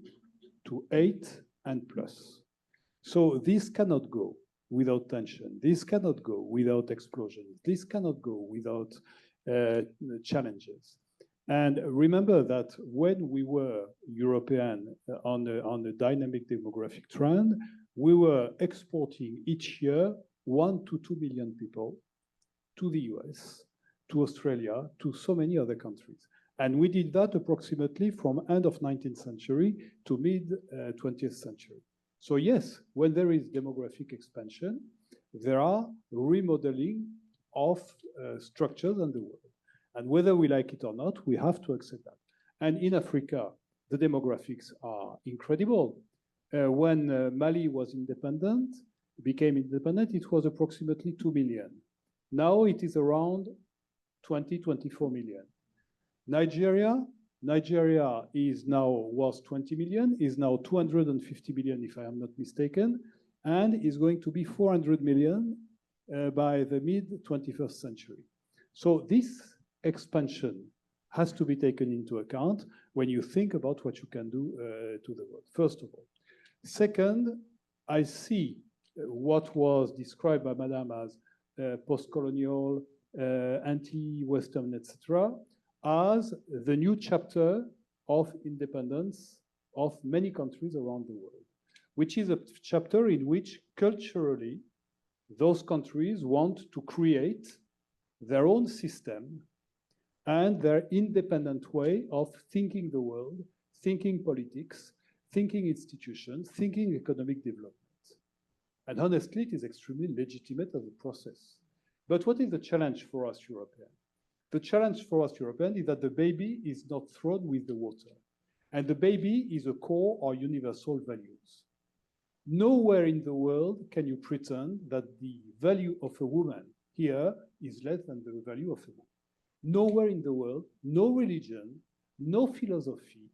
J: to 8 and plus. So this cannot go without tension. This cannot go without explosions. This cannot go without challenges. And remember that when we were European on a dynamic demographic trend, we were exporting each year 1 to 2 million people to the US, to Australia, to so many other countries. And we did that approximately from end of 19th century to mid 20th century. So yes, when there is demographic expansion, there are remodeling of structures in the world. And whether we like it or not, we have to accept that. And in Africa, the demographics are incredible. When Mali was independent, became independent, it was approximately 2 million. Now it is around 20, 24 million. Nigeria was 20 million, is now 250 million, if I am not mistaken, and is going to be 400 million by the mid-21st century. So this expansion has to be taken into account when you think about what you can do to the world, first of all. Second, I see what was described by Madame as post-colonial, anti-Western, etc., as the new chapter of independence of many countries around the world, which is a chapter in which culturally those countries want to create their own system and their independent way of thinking the world, thinking politics, thinking institutions, thinking economic development. And honestly, it is extremely legitimate as a process. But what is the challenge for us Europeans? The challenge for us Europeans is that the baby is not thrown with the water. And the baby is a core or universal values. Nowhere in the world can you pretend that the value of a woman here is less than the value of a man. Nowhere in the world, no religion, no philosophy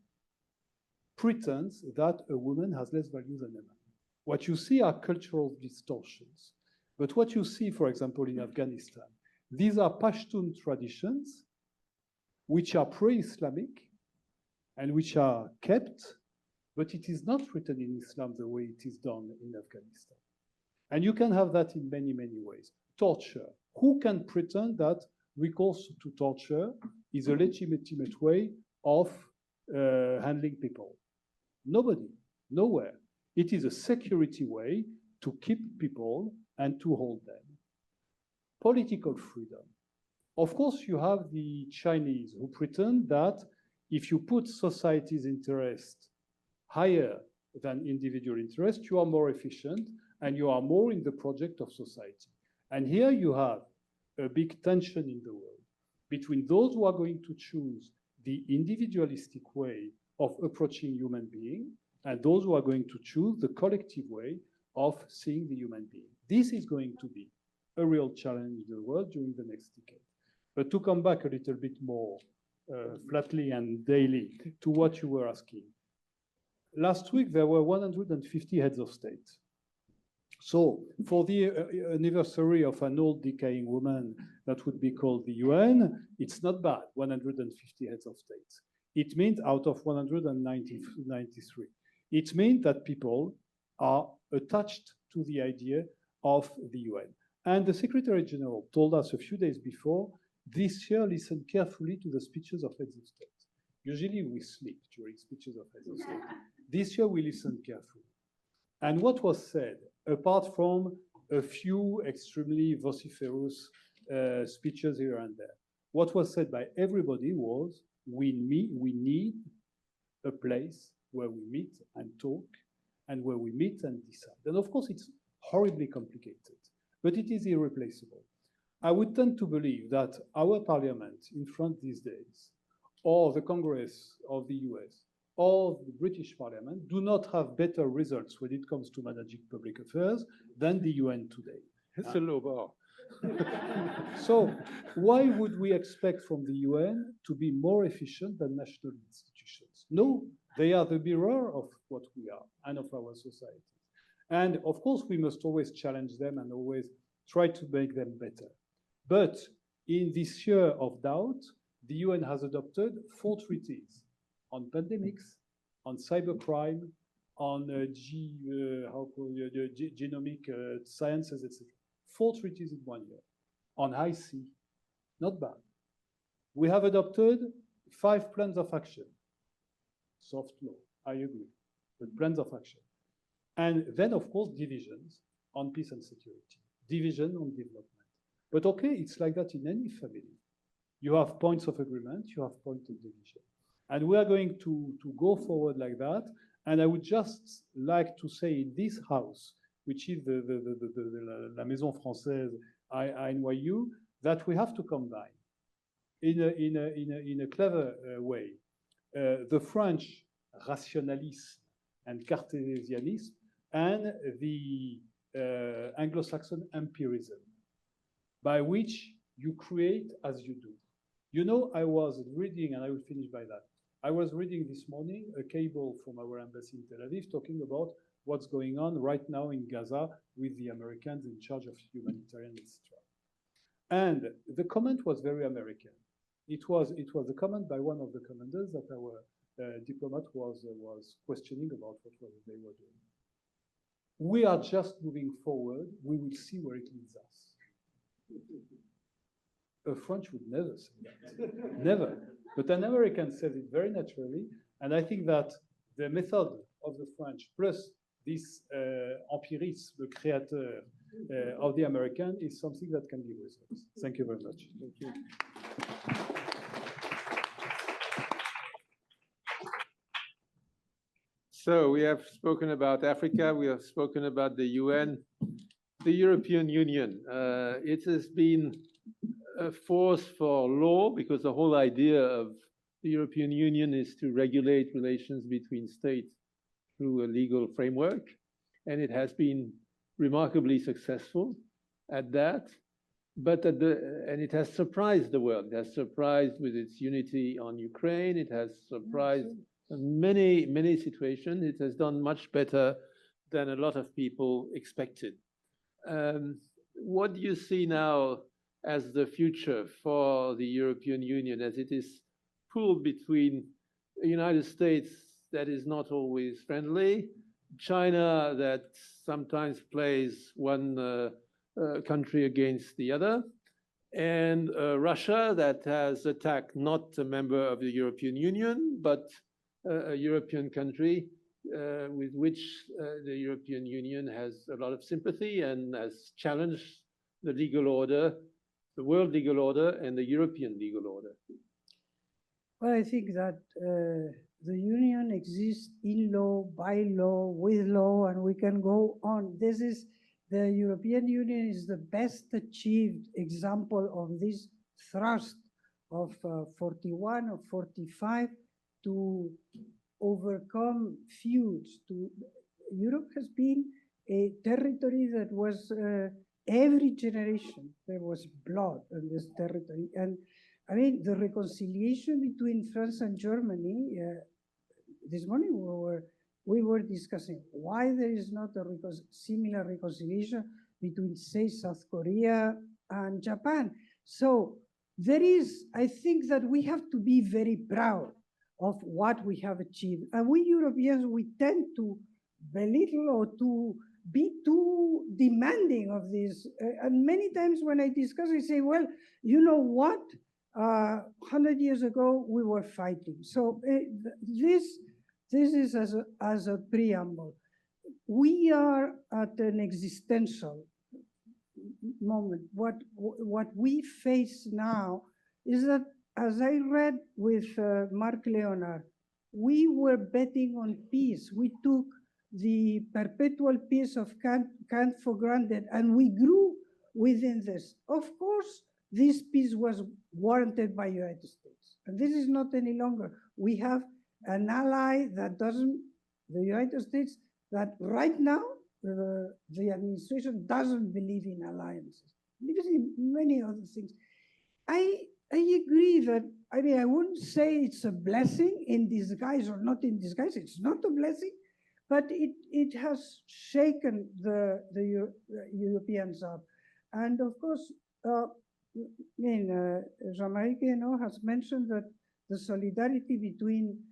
J: pretends that a woman has less value than a man. What you see are cultural distortions. But what you see, for example, in Afghanistan, these are Pashtun traditions which are pre-Islamic and which are kept, but it is not written in Islam the way it is done in Afghanistan. And you can have that in many, many ways. Torture. Who can pretend that recourse to torture is a legitimate way of handling people? Nobody, nowhere. It is a security way to keep people and to hold them. Political freedom. Of course, you have the Chinese who pretend that if you put society's interest higher than individual interest, you are more efficient and you are more in the project of society. And here you have a big tension in the world between those who are going to choose the individualistic way of approaching human being and those who are going to choose the collective way of seeing the human being. This is going to be a real challenge in the world during the next decade. But to come back a little bit more flatly and daily to what you were asking. Last week, there were 150 heads of state. So for the anniversary of an old decaying woman that would be called the UN, it's not bad, 150 heads of state. It means out of 193. It means that people are attached to the idea of the UN. And the Secretary General told us a few days before, this year listen carefully to the speeches of heads of state. Usually we sleep during speeches of heads of state. This year we listen carefully. And what was said, apart from a few extremely vociferous speeches here and there, what was said by everybody was, we need a place where we meet and talk and where we meet and decide. And of course, it's horribly complicated, but it is irreplaceable. I would tend to believe that our parliament in France these days, or the Congress of the US, or the British Parliament do not have better results when it comes to managing public affairs than the UN today.
H: It's a low bar.
J: So why would we expect from the UN to be more efficient than national institutions? No, they are the mirror of what we are and of our society. And of course, we must always challenge them and always try to make them better. But in this year of doubt, the UN has adopted 4 treaties on pandemics, on cybercrime, on genomic sciences, etc. 4 treaties in 1 year. On high sea, not bad. We have adopted 5 plans of action. Soft law, I agree, but plans of action. And then, of course, divisions on peace and security, division on development. But okay, it's like that in any family. You have points of agreement, you have points of division. And we are going to go forward like that. And I would just like to say in this house, which is la Maison Française à NYU, that we have to combine in a clever way the French rationalism and Cartesianism and the Anglo-Saxon empirism, by which you create as you do. You know, I was reading, and I will finish by that. I was reading this morning a cable from our embassy in Tel Aviv talking about what's going on right now in Gaza with the Americans in charge of humanitarian, etc. And the comment was very American. It was a comment by one of the commanders that our diplomat was questioning about what they were doing. We are just moving forward. We will see where it leads us. A French would never say that, never. But an American says it very naturally, and I think that the method of the French plus this empirisme, le créateur of the American, is something that can give results. Thank you very much. Thank you.
H: So we have spoken about Africa, we have spoken about the UN, the European Union. It has been a force for law because the whole idea of the European Union is to regulate relations between states through a legal framework, and it has been remarkably successful at that. and it has surprised the world. It has surprised with its unity on Ukraine. It has surprised many situations. It has done much better than a lot of people expected. What do you see now as the future for the European Union, as it is pulled between the United States that is not always friendly, China that sometimes plays one country against the other, and Russia that has attacked not a member of the European Union, but a European country with which the European Union has a lot of sympathy and has challenged the legal order, the world legal order, and the European legal order?
K: Well, I think that the Union exists in law, by law, with law, and we can go on. The European Union is the best achieved example of this thrust of 41 or 45 to overcome feuds. Europe has been a territory that was every generation there was blood in this territory, and I mean the reconciliation between France and Germany. This morning we were discussing why there is not a similar reconciliation between, say, South Korea and Japan. So there is, I think that we have to be very proud of what we have achieved. And we Europeans, we tend to belittle or to be too demanding of this. And many times when I discuss, I say, well, you know what? 100 years ago, we were fighting. So this is as a preamble. We are at an existential moment. What we face now is that, as I read with Mark Leonard, we were betting on peace. We took the perpetual peace of Kant for granted, and we grew within this. Of course, this peace was warranted by the United States, and this is not any longer. We have an ally that doesn't, the United States, that right now the administration doesn't believe in alliances, because in many other things. I agree that, I mean, I wouldn't say it's a blessing in disguise or not in disguise. It's not a blessing, but it has shaken the Europeans up. And of course, Jean-Marie Guéhenno has mentioned that the solidarity between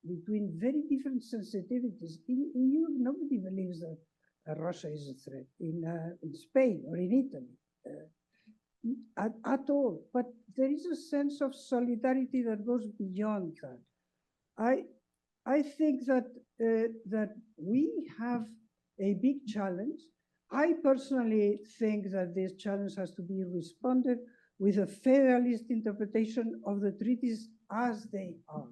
K: very different sensitivities. In Europe, nobody believes that Russia is a threat. In Spain or in Italy, at all. But there is a sense of solidarity that goes beyond that. I think that we have a big challenge. I personally think that this challenge has to be responded with a federalist interpretation of the treaties as they are.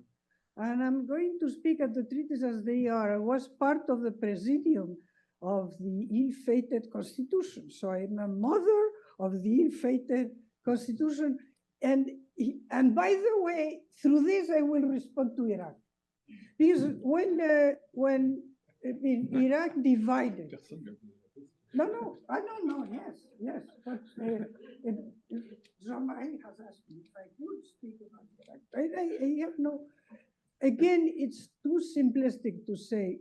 K: And I'm going to speak at the treaties as they are. I was part of the presidium of the ill-fated Constitution. So I'm a mother of the ill-fated Constitution. And by the way, through this, I will respond to Iraq. Because when Iraq divided, no, I don't know, yes. But Jean-Marie has asked me if I could speak about Iraq. I have no, again, it's too simplistic to say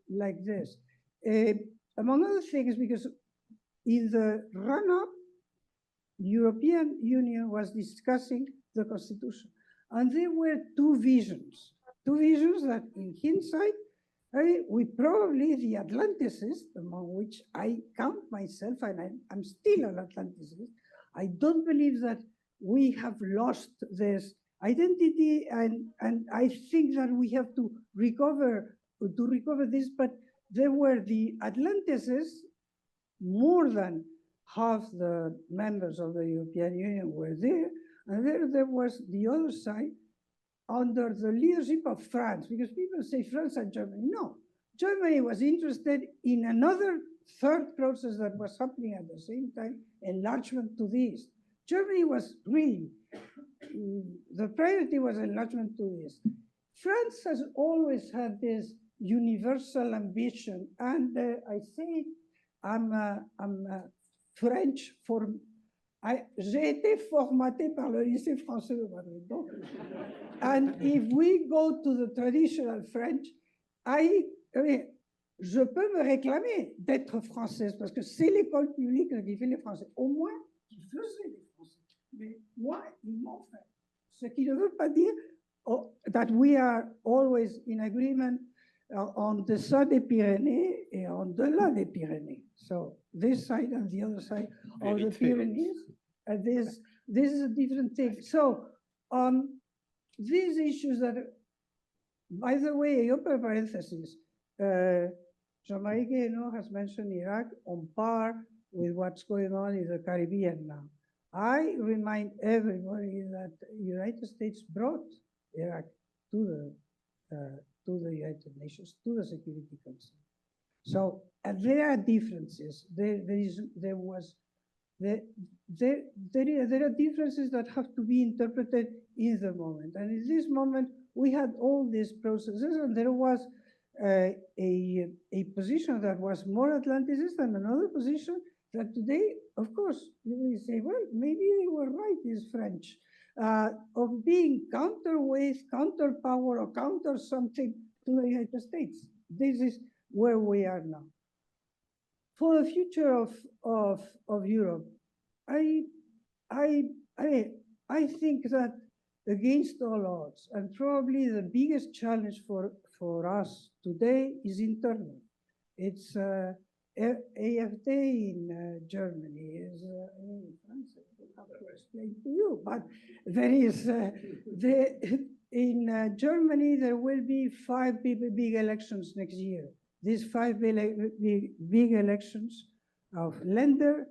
K: like this. Among other things, because in the run-up, European Union was discussing the Constitution. And there were two visions that in hindsight, we probably, the Atlanticists, among which I count myself, and I'm still an Atlanticist, I don't believe that we have lost this identity, and I think that we have to recover this, but there were the Atlanticists, more than half the members of the European Union were there, and there was the other side under the leadership of France, because people say France and Germany. No, Germany was interested in another third process that was happening at the same time, enlargement to the east. Germany was really, the priority was enlargement to the east. France has always had this universal ambition, and I say I'm French for J'ai été formaté par le lycée français de Madrid. Donc, and if we go to the traditional French, je peux me réclamer d'être française parce que c'est l'école publique qui fait les Français. Au moins, qui faisait les Français. Mais moi, ils m'ont fait. Ce qui ne veut pas dire that we are always in agreement on deçà des Pyrénées et en delà des Pyrénées. So this side and the other side of the Pyrenees, this is a different thing. So on these issues that, by the way, open parenthesis, Jean-Marie Guéhenno has mentioned Iraq on par with what's going on in the Caribbean now. I remind everybody that the United States brought Iraq to the United Nations, to the Security Council. So there are differences. There are differences that have to be interpreted in the moment. And in this moment, we had all these processes, and there was a position that was more Atlanticist and another position that today, of course, you will say, well, maybe they were right, these French, of being counterweight, counterpower, or counter something to the United States. This is where we are now. For the future of Europe, I think that against all odds, and probably the biggest challenge for us today is internal. It's AFD in Germany is in France. I have to explain to you, but there is in Germany there will be 5 big elections next year. These 5 big elections of Länder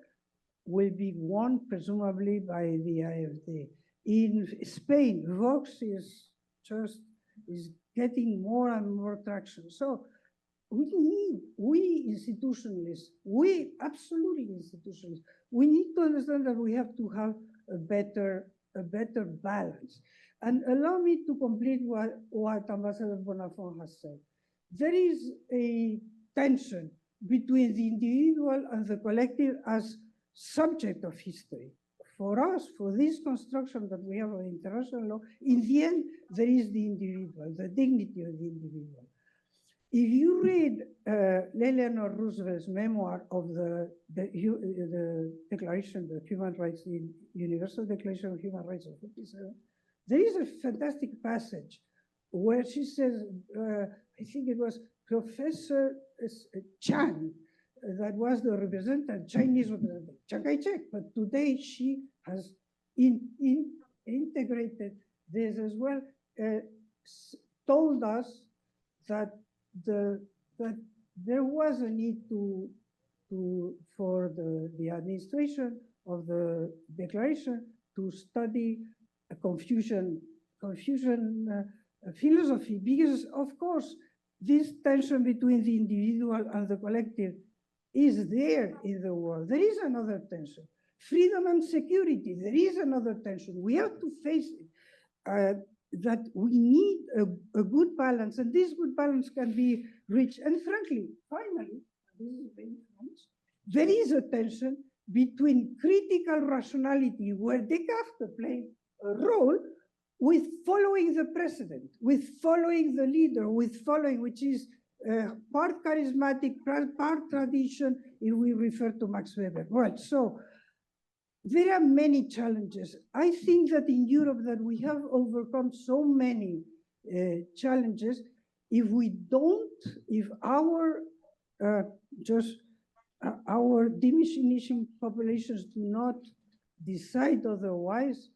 K: will be won presumably by the AFD. In Spain, Vox is getting more and more traction. So we institutionalists, we absolutely institutionalists, we need to understand that we have to have a better balance. And allow me to complete what Ambassador Bonnafont has said. There is a tension between the individual and the collective as subject of history. For us, for this construction that we have of international law, in the end, there is the individual, the dignity of the individual. If you read Eleanor Roosevelt's memoir of the Declaration, the Human Rights, the Universal Declaration of Human Rights of 57, there is a fantastic passage where she says, I think it was Professor Chan, that was the representative, Chinese representative, Chiang Kai-shek, but today she has integrated this as well, told us that there was a need for the administration of the declaration to study Confucian philosophy, because of course this tension between the individual and the collective is there in the world. There is another tension. Freedom and security, there is another tension. We have to face it. That we need a good balance, and this good balance can be reached. And frankly, finally, this is very French, there is a tension between critical rationality, where Descartes played a role, with following the precedent, with following the leader, with following, which is part charismatic, part tradition, if we refer to Max Weber. Well, so there are many challenges. I think that in Europe that we have overcome so many challenges. If our diminishing populations do not decide otherwise,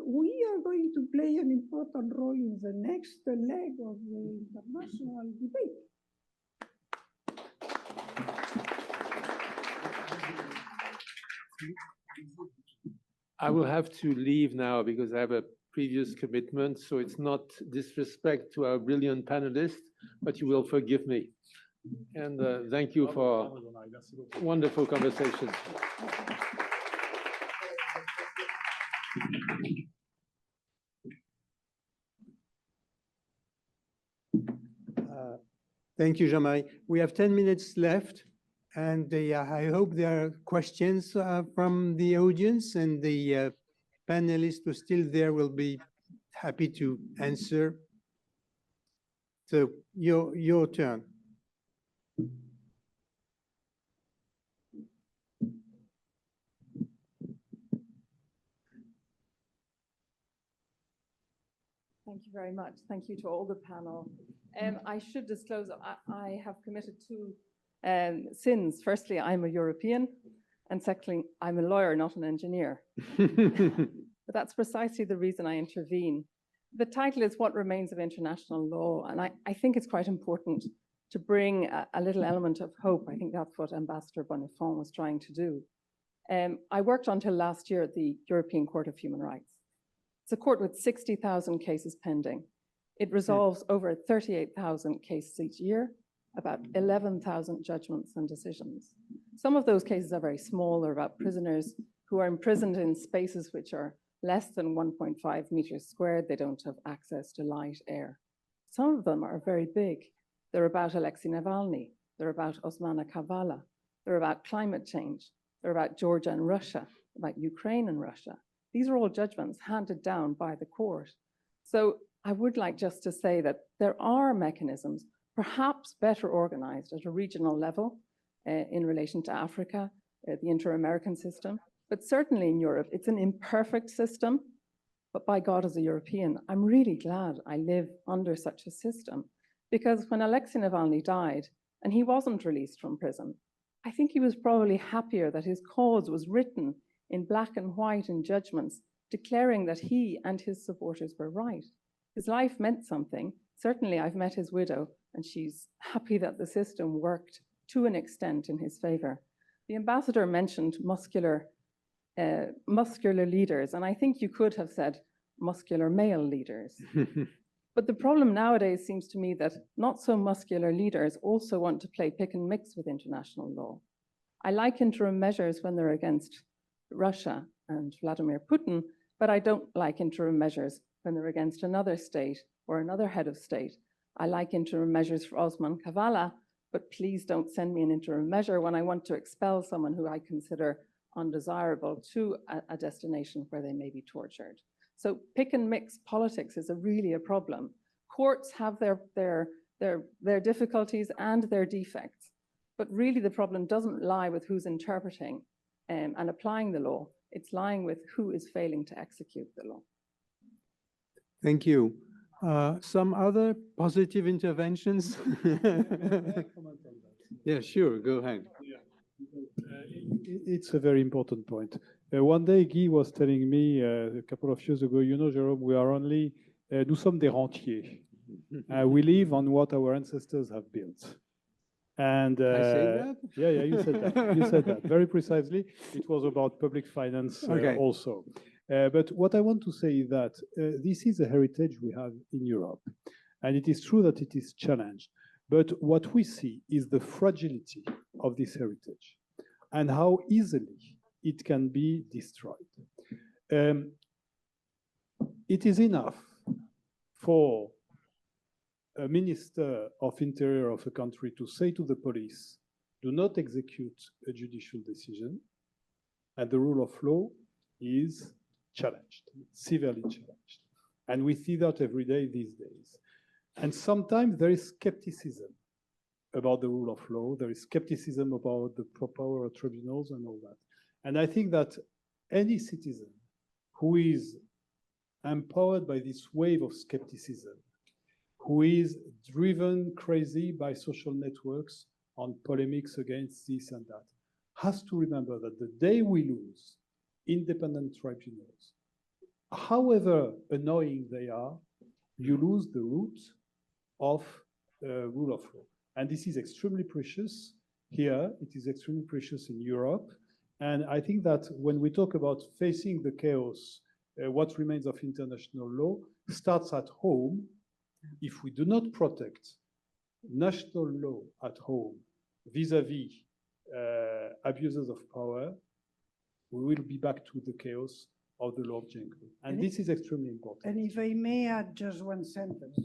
K: we are going to play an important role in the next leg of the international debate.
H: I will have to leave now because I have a previous commitment, so it's not disrespect to our brilliant panelists, but you will forgive me. And thank you for wonderful conversation.
A: Thank you, Jean-Marie. We have 10 minutes left, And I hope there are questions from the audience, and the panelists who are still there will be happy to answer. So your turn.
L: Thank you very much. Thank you to all the panel. I should disclose I have committed two sins. Firstly, I'm a European, and secondly, I'm a lawyer, not an engineer. But that's precisely the reason I intervene. The title is What Remains of International Law, and I think it's quite important to bring a little element of hope. I think that's what Ambassador Bonnafont was trying to do. I worked until last year at the European Court of Human Rights. It's a court with 60,000 cases pending. It resolves over 38,000 cases each year, about 11,000 judgments and decisions. Some of those cases are very small. They're about prisoners who are imprisoned in spaces which are less than 1.5 meters squared. They don't have access to light, air. Some of them are very big. They're about Alexei Navalny. They're about Osmana Kavala. They're about climate change. They're about Georgia and Russia, about Ukraine and Russia. These are all judgments handed down by the court. So I would like just to say that there are mechanisms, perhaps better organized at a regional level in relation to Africa, the inter-American system, but certainly in Europe, it's an imperfect system. But by God, as a European, I'm really glad I live under such a system, because when Alexei Navalny died and he wasn't released from prison, I think he was probably happier that his cause was written in black and white in judgments, declaring that he and his supporters were right. His life meant something. Certainly, I've met his widow, and she's happy that the system worked to an extent in his favor. The ambassador mentioned muscular leaders, and I think you could have said muscular male leaders. But the problem nowadays seems to me that not so muscular leaders also want to play pick and mix with international law. I like interim measures when they're against Russia and Vladimir Putin, but I don't like interim measures when they're against another state or another head of state. I like interim measures for Osman Kavala, but please don't send me an interim measure when I want to expel someone who I consider undesirable to a destination where they may be tortured. So pick and mix politics is really a problem. Courts have their difficulties and their defects, but really the problem doesn't lie with who's interpreting and applying the law. It's lying with who is failing to execute the law.
A: Thank you. Some other positive interventions? Yeah, sure, go ahead.
J: It's a very important point. One day, Guy was telling me a couple of years ago, you know, Jérôme, we are only, nous sommes des rentiers. We live on what our ancestors have built. And
A: I say that?
J: Yeah, you said that. You said that very precisely. It was about public finance also. But what I want to say is that this is a heritage we have in Europe. And it is true that it is challenged. But what we see is the fragility of this heritage and how easily it can be destroyed. It is enough for a minister of interior of a country to say to the police, do not execute a judicial decision, and the rule of law is challenged, severely challenged. And we see that every day these days. And sometimes there is skepticism about the rule of law. There is skepticism about the power of tribunals and all that. And I think that any citizen who is empowered by this wave of skepticism, who is driven crazy by social networks on polemics against this and that, has to remember that the day we lose independent tribunals, however annoying they are, you lose the root of rule of law. And this is extremely precious here. It is extremely precious in Europe. And I think that when we talk about facing the chaos, what remains of international law starts at home. If we do not protect national law at home vis-à-vis abuses of power, we will be back to the chaos of the law of jungle. And this is extremely important.
K: And if I may add just one sentence,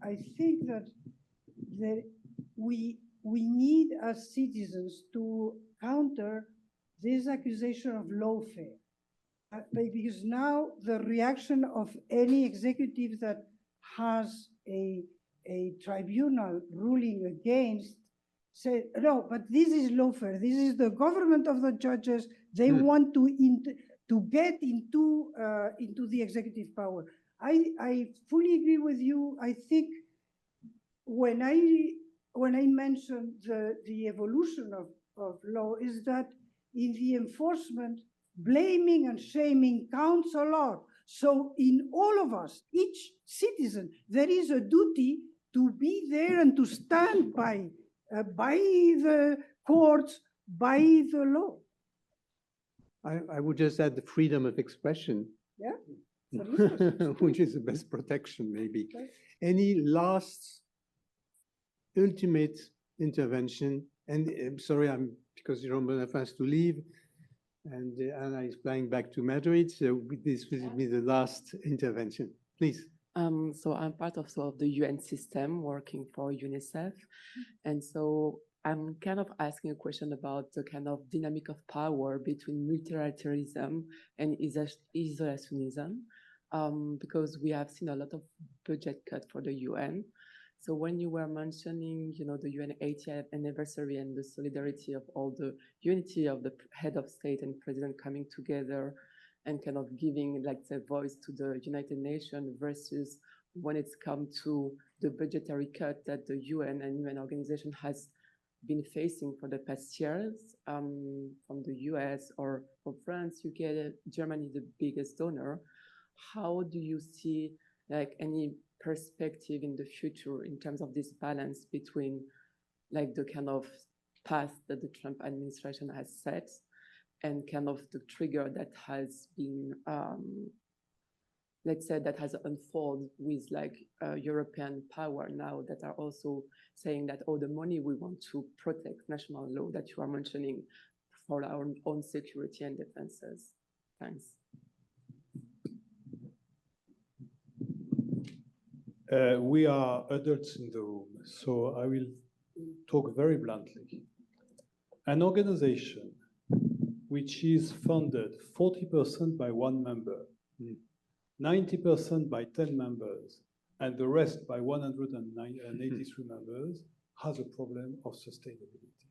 K: I think that we we need as citizens to counter this accusation of lawfare. Because now the reaction of any executive that has a tribunal ruling against say, no, but this is lawfare. This is the government of the judges. They want to get into the executive power. I fully agree with you. I think when I mentioned the evolution of law is that in the enforcement, blaming and shaming counts a lot. So in all of us, each citizen, there is a duty to be there and to stand by the courts, by the law.
A: I would just add the freedom of expression.
K: Yeah.
A: Which is the best protection, maybe. Okay. Any last ultimate intervention? And I'm sorry, because Jerome Bonnafont has to leave, and Anna is flying back to Madrid, so this will be the last intervention. Please.
M: So I'm part of the UN system working for UNICEF, and so I'm kind of asking a question about the kind of dynamic of power between multilateralism and isolationism, because we have seen a lot of budget cut for the UN. So when you were mentioning, the UN 80th anniversary and the solidarity of all the unity of the head of state and president coming together and kind of giving like the voice to the United Nations versus when it's come to the budgetary cut that the UN and UN organization has been facing for the past years, from the US or from France, UK, Germany, the biggest donor. How do you see like any perspective in the future in terms of this balance between like the kind of path that the Trump administration has set and kind of the trigger that has been, let's say, that has unfolded with like European power now that are also saying that, oh, the money we want to protect national law that you are mentioning for our own security and defenses. Thanks.
J: We are adults in the room, so I will talk very bluntly. An organization which is funded 40% by one member, 90% by 10 members, and the rest by 183 members, has a problem of sustainability.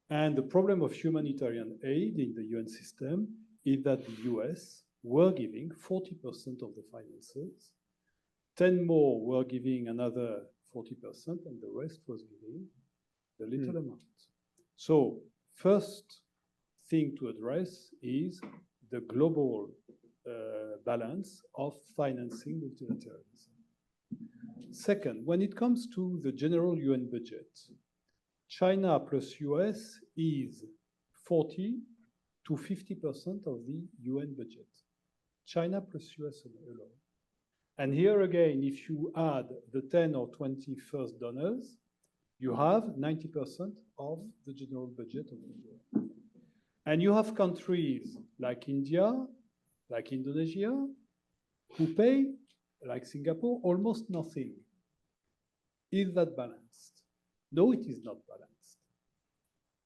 J: And the problem of humanitarian aid in the UN system is that the US were giving 40% of the finances, 10 more were giving another 40%, and the rest was giving the little amount. So first thing to address is the global balance of financing multilateralism. Second, when it comes to the general UN budget, China plus US is 40 to 50% of the UN budget. China plus US alone. And here again, if you add the 10 or 20 first donors, you have 90% of the general budget of the UN. And you have countries like India, like Indonesia, who pay, like Singapore, almost nothing. Is that balanced? No, it is not balanced.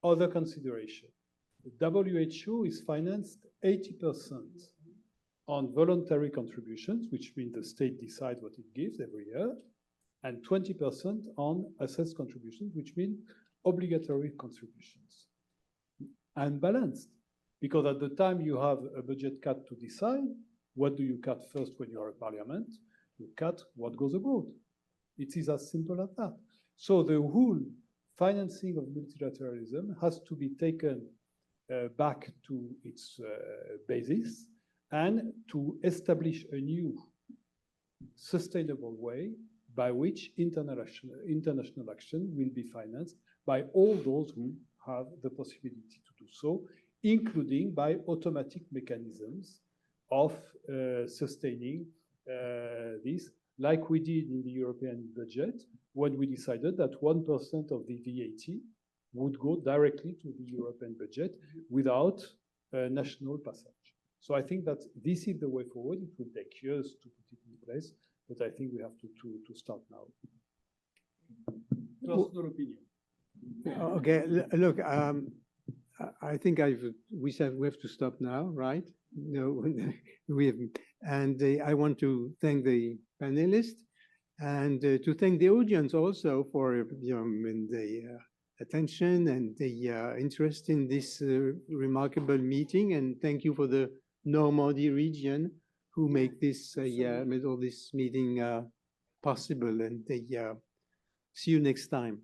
J: Other consideration. The WHO is financed 80% on voluntary contributions, which means the state decides what it gives every year, and 20% on assessed contributions, which mean obligatory contributions. Unbalanced, because at the time you have a budget cut to decide, what do you cut first when you are a parliament? You cut what goes abroad. It is as simple as that. So the whole financing of multilateralism has to be taken back to its basis and to establish a new sustainable way by which international action will be financed by all those who have the possibility to do so, including by automatic mechanisms of sustaining this, like we did in the European budget, when we decided that 1% of the VAT would go directly to the European budget without national passage. So I think that this is the way forward. It will take years to put it in place, but I think we have to start now. Personal opinion.
A: Okay, look, I think we have to stop now, right? No, we have, and I want to thank the panelists and to thank the audience also for the attention and the interest in this remarkable meeting, and thank you for the Normandy region who make this made all this meeting possible, and see you next time.